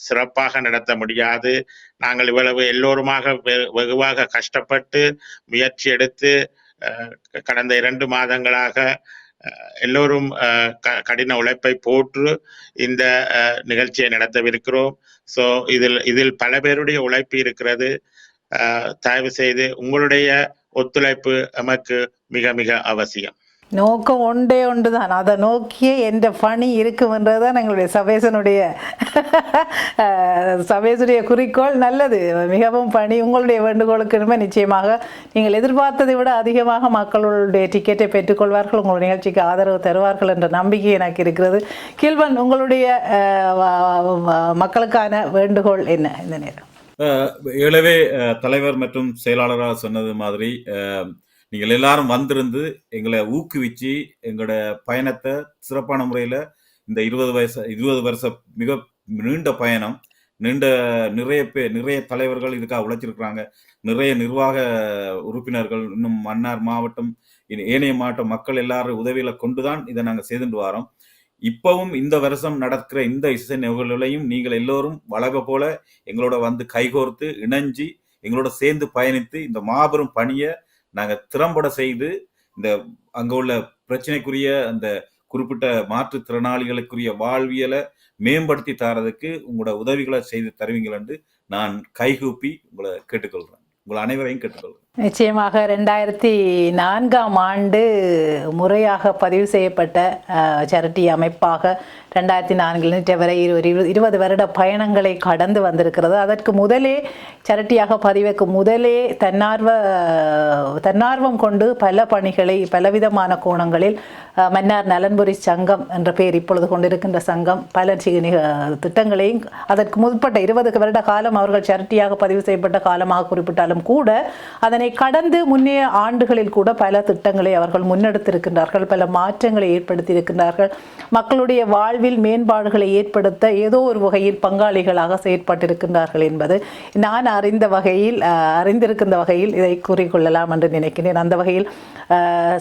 சிறப்பாக நடத்த முடியாது. நாங்கள் இவ்வளவு எல்லோருமாக வெகுவாக கஷ்டப்பட்டு முயற்சி எடுத்து கடந்த 2 மாதங்களாக எல்லோரும் கடின உழைப்பை போட்டு இந்த நிகழ்ச்சியை நடத்தவிருக்கிறோம். ஸோ இதில் பல பேருடைய உழைப்பு இருக்கிறது. தயவு செய்து உங்களுடைய ஒத்துழைப்பு நமக்கு மிக மிக அவசியம். நோக்கம் ஒன்று தான், அதை நோக்கியே எந்த பணி இருக்குமென்றது தான் எங்களுடைய சபேசுடைய குறிக்கோள். நல்லது, மிகவும் பணி உங்களுடைய வேண்டுகோளுக்கு நிச்சயமாக நீங்கள் எதிர்பார்த்ததை விட அதிகமாக மக்களுடைய டிக்கெட்டை பெற்றுக்கொள்வார்கள், உங்களுடைய நிகழ்ச்சிக்கு ஆதரவு தருவார்கள் என்ற நம்பிக்கை எனக்கு இருக்கிறது. கில்வன், உங்களுடைய மக்களுக்கான வேண்டுகோள் என்ன இந்த நேரம்? ஏழவே தலைவர் மற்றும் செயலாளராக சொன்னது மாதிரி நீங்கள் எல்லாரும் வந்திருந்து எங்களை ஊக்குவிச்சு எங்களோட பயணத்தை சிறப்பான முறையில் இந்த 20 வருஷ மிக நீண்ட பயணம், நிறைய தலைவர்கள் இதுக்காக உழைச்சிருக்கிறாங்க. நிறைய நிர்வாக உறுப்பினர்கள், இன்னும் மன்னார் மாவட்டம், ஏனைய மாவட்ட மக்கள் எல்லாரும் உதவிகளை கொண்டுதான் இதை நாங்கள் செய்துட்டு வரோம். இப்பவும் இந்த வருஷம் நடக்கிற இந்த இசை நிகழ்வுகளையும் நீங்கள் எல்லோரும் வழக போல எங்களோட வந்து கைகோர்த்து இணைஞ்சி எங்களோட சேர்ந்து பயணித்து இந்த மாபெரும் பணியை நாங்கள் திறம்பட செய்து இந்த அங்கே உள்ள பிரச்சனைக்குரிய அந்த குறிப்பிட்ட மாற்றுத்திறனாளிகளுக்குரிய வாழ்வியலை மேம்படுத்தி தரதுக்கு உங்களோட உதவிகளை செய்து தருவீங்கள் என்று நான் கைகூப்பி உங்களை கேட்டுக்கொள்கிறேன். உங்கள் அனைவரையும் கேட்டுக்கொள்கிறேன். நிச்சயமாக 2004ஆம் ஆண்டு முறையாக பதிவு செய்யப்பட்ட சேரிட்டி அமைப்பாக 2004 வரை 20 வருட பயணங்களை கடந்து வந்திருக்கிறது. அதற்கு முதலே சேரிட்டியாக பதிவுக்கு முதலே தன்னார்வம் கொண்டு பல பணிகளை பலவிதமான கோணங்களில் மன்னார் நலன்புரி சங்கம் என்ற பெயர் இப்பொழுது கொண்டிருக்கின்ற சங்கம் பல திட்டங்களையும் அதற்கு முற்பட்ட 20 வருட காலம் அவர்கள் சேரிட்டியாக பதிவு செய்யப்பட்ட காலமாக குறிப்பிட்டாலும் கூட அதனை கடந்து முன்னைய ஆண்டுகளில் கூட பல திட்டங்களை அவர்கள் முன்னெடுத்திருக்கின்றார்கள், பல மாற்றங்களை ஏற்படுத்தி இருக்கின்றார்கள். மக்களுடைய வாழ்வில் மேம்பாடுகளை ஏற்படுத்த ஏதோ ஒரு வகையில் பங்காளிகளாக செயற்பட்டிருக்கின்றார்கள் என்பது நான் அறிந்திருக்கின்ற வகையில் இதை கூறிக்கொள்ளலாம் என்று நினைக்கிறேன். அந்த வகையில்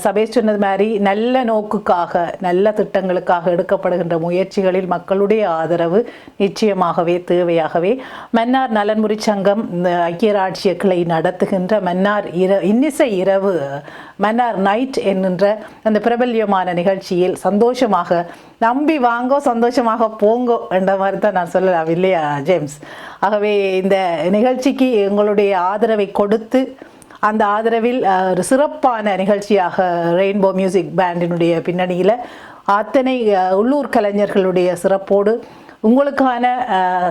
சபேஷ் சொன்னது மாதிரி நல்ல நோக்குக்காக நல்ல திட்டங்களுக்காக எடுக்கப்படுகின்ற முயற்சிகளில் மக்களுடைய ஆதரவு நிச்சயமாகவே தேவையாகவே மன்னார் நலன்புரி சங்கம் ஐக்கிய ராஜ்ய கிளை நடத்துகின்ற மன்னார் இன்னிசை இரவு, மன்னார் நைட் என்கின்ற அந்த பிரபல்யமான நிகழ்ச்சியில் சந்தோஷமாக நம்பி வாங்கோ சந்தோஷமாக போங்கோ என்ற மாதிரி தான் நான் சொல்லலாம் இல்லையா ஜேம்ஸ்? ஆகவே இந்த நிகழ்ச்சிக்கு எங்களுடைய ஆதரவை கொடுத்து அந்த ஆதரவில் ஒரு சிறப்பான நிகழ்ச்சியாக ரெயின்போ மியூசிக் பேண்டினுடைய பின்னணியில் அத்தனை உள்ளூர் கலைஞர்களுடைய சிறப்போடு உங்களுக்கான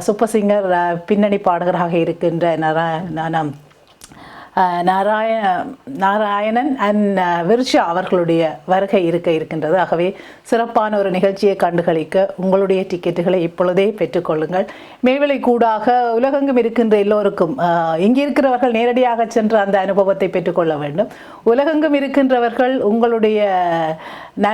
சூப்பர் சிங்கர் பின்னணி பாடகராக இருக்கின்ற நாராயணன் அண்ட் விர்ஷா அவர்களுடைய வருகை இருக்கின்றது. ஆகவே சிறப்பான ஒரு நிகழ்ச்சியை கண்டுகளிக்க உங்களுடைய டிக்கெட்டுகளை இப்பொழுதே பெற்றுக்கொள்ளுங்கள். மேவலை கூடாக உலகெங்கும் இருக்கின்ற எல்லோருக்கும் இங்கே இருக்கிறவர்கள் நேரடியாக சென்று அந்த அனுபவத்தை பெற்றுக்கொள்ள வேண்டும். உலகெங்கும் இருக்கின்றவர்கள் உங்களுடைய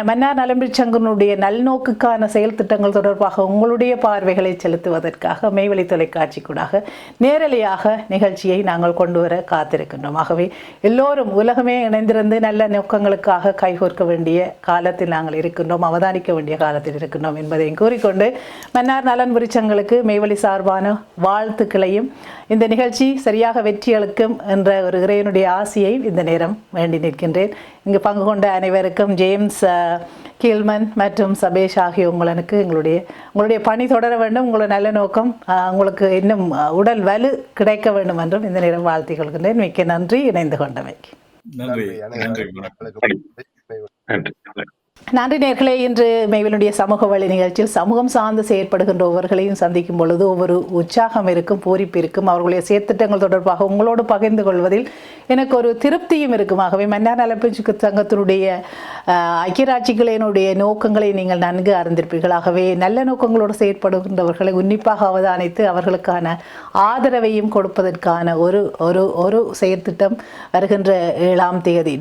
மன்னார் நலம்புரிச்சங்கனுடைய நல்நோக்குக்கான செயல் திட்டங்கள் தொடர்பாக உங்களுடைய பார்வைகளை செலுத்துவதற்காக மேவலை தொலைக்காட்சி கூடாக நேரலையாக நிகழ்ச்சியை நாங்கள் கொண்டு வர காத்திருக்கின்றோம். ஆகவே எல்லோரும் உலகமே இணைந்திருந்து நல்ல நோக்கங்களுக்காக கைகோர்க்க வேண்டிய காலத்தில் நாங்கள் இருக்கின்றோம், அவதானிக்க வேண்டிய காலத்தில் இருக்கின்றோம் என்பதையும் கூறிக்கொண்டு மன்னார் நலன்புரிச்சங்களுக்கு மேவலி சார்பான வாழ்த்துக்களையும் இந்த நிகழ்ச்சி சரியாக வெற்றியளிக்கும் என்ற ஒரு இறைவனுடைய ஆசையை இந்த நேரம் வேண்டி நிற்கின்றேன். இங்கு பங்கு கொண்ட அனைவருக்கும் ஜேம்ஸ் கீல்மன் மற்றும் சபேஷ் ஆகிய உங்களுடைய பணி தொடர வேண்டும். உங்களுடைய நல்ல நோக்கம் உங்களுக்கு இன்னும் உடல் வலு கிடைக்க வேண்டும் என்றும் இந்த நேரம் வாழ்த்திக் கொள்கின்றேன். மிக்க நன்றி இணைந்து கொண்டமைக்கு. நன்றி நேர்களே. இன்று மெய்வெளியுடைய சமூக வழி நிகழ்ச்சியில் சமூகம் சார்ந்து செயற்படுகின்ற ஒவ்வொருவர்களையும் சந்திக்கும் பொழுது ஒவ்வொரு உற்சாகம் இருக்கும், பூரிப்பு இருக்கும். அவர்களுடைய செயற்திட்டங்கள் தொடர்பாக உங்களோடு பகிர்ந்து கொள்வதில் எனக்கு ஒரு திருப்தியும் இருக்கும். ஆகவே மன்னார் நலன்புரி சங்கத்தினுடைய ஐக்கியராட்சிகளினுடைய நோக்கங்களை நீங்கள் நன்கு அறிந்திருப்பீர்கள். ஆகவே நல்ல நோக்கங்களோடு செயற்படுகின்றவர்களை உன்னிப்பாக அவதானித்து அவர்களுக்கான ஆதரவையும் கொடுப்பதற்கான ஒரு செயற்திட்டம் வருகின்ற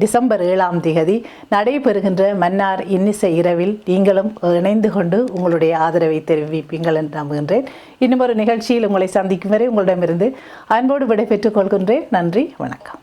டிசம்பர் 7 நடைபெறுகின்ற மன்னார் இன்னிசை இரவில் நீங்களும் இணைந்து கொண்டு உங்களுடைய ஆதரவை தெரிவிப்பீங்கள் என்று நம்புகின்றேன். இன்னும் ஒரு நிகழ்ச்சியில் உங்களை சந்திக்கும் வரை உங்களிடமிருந்து அன்போடு விடைபெற்றுக் கொள்கின்றேன். நன்றி, வணக்கம்.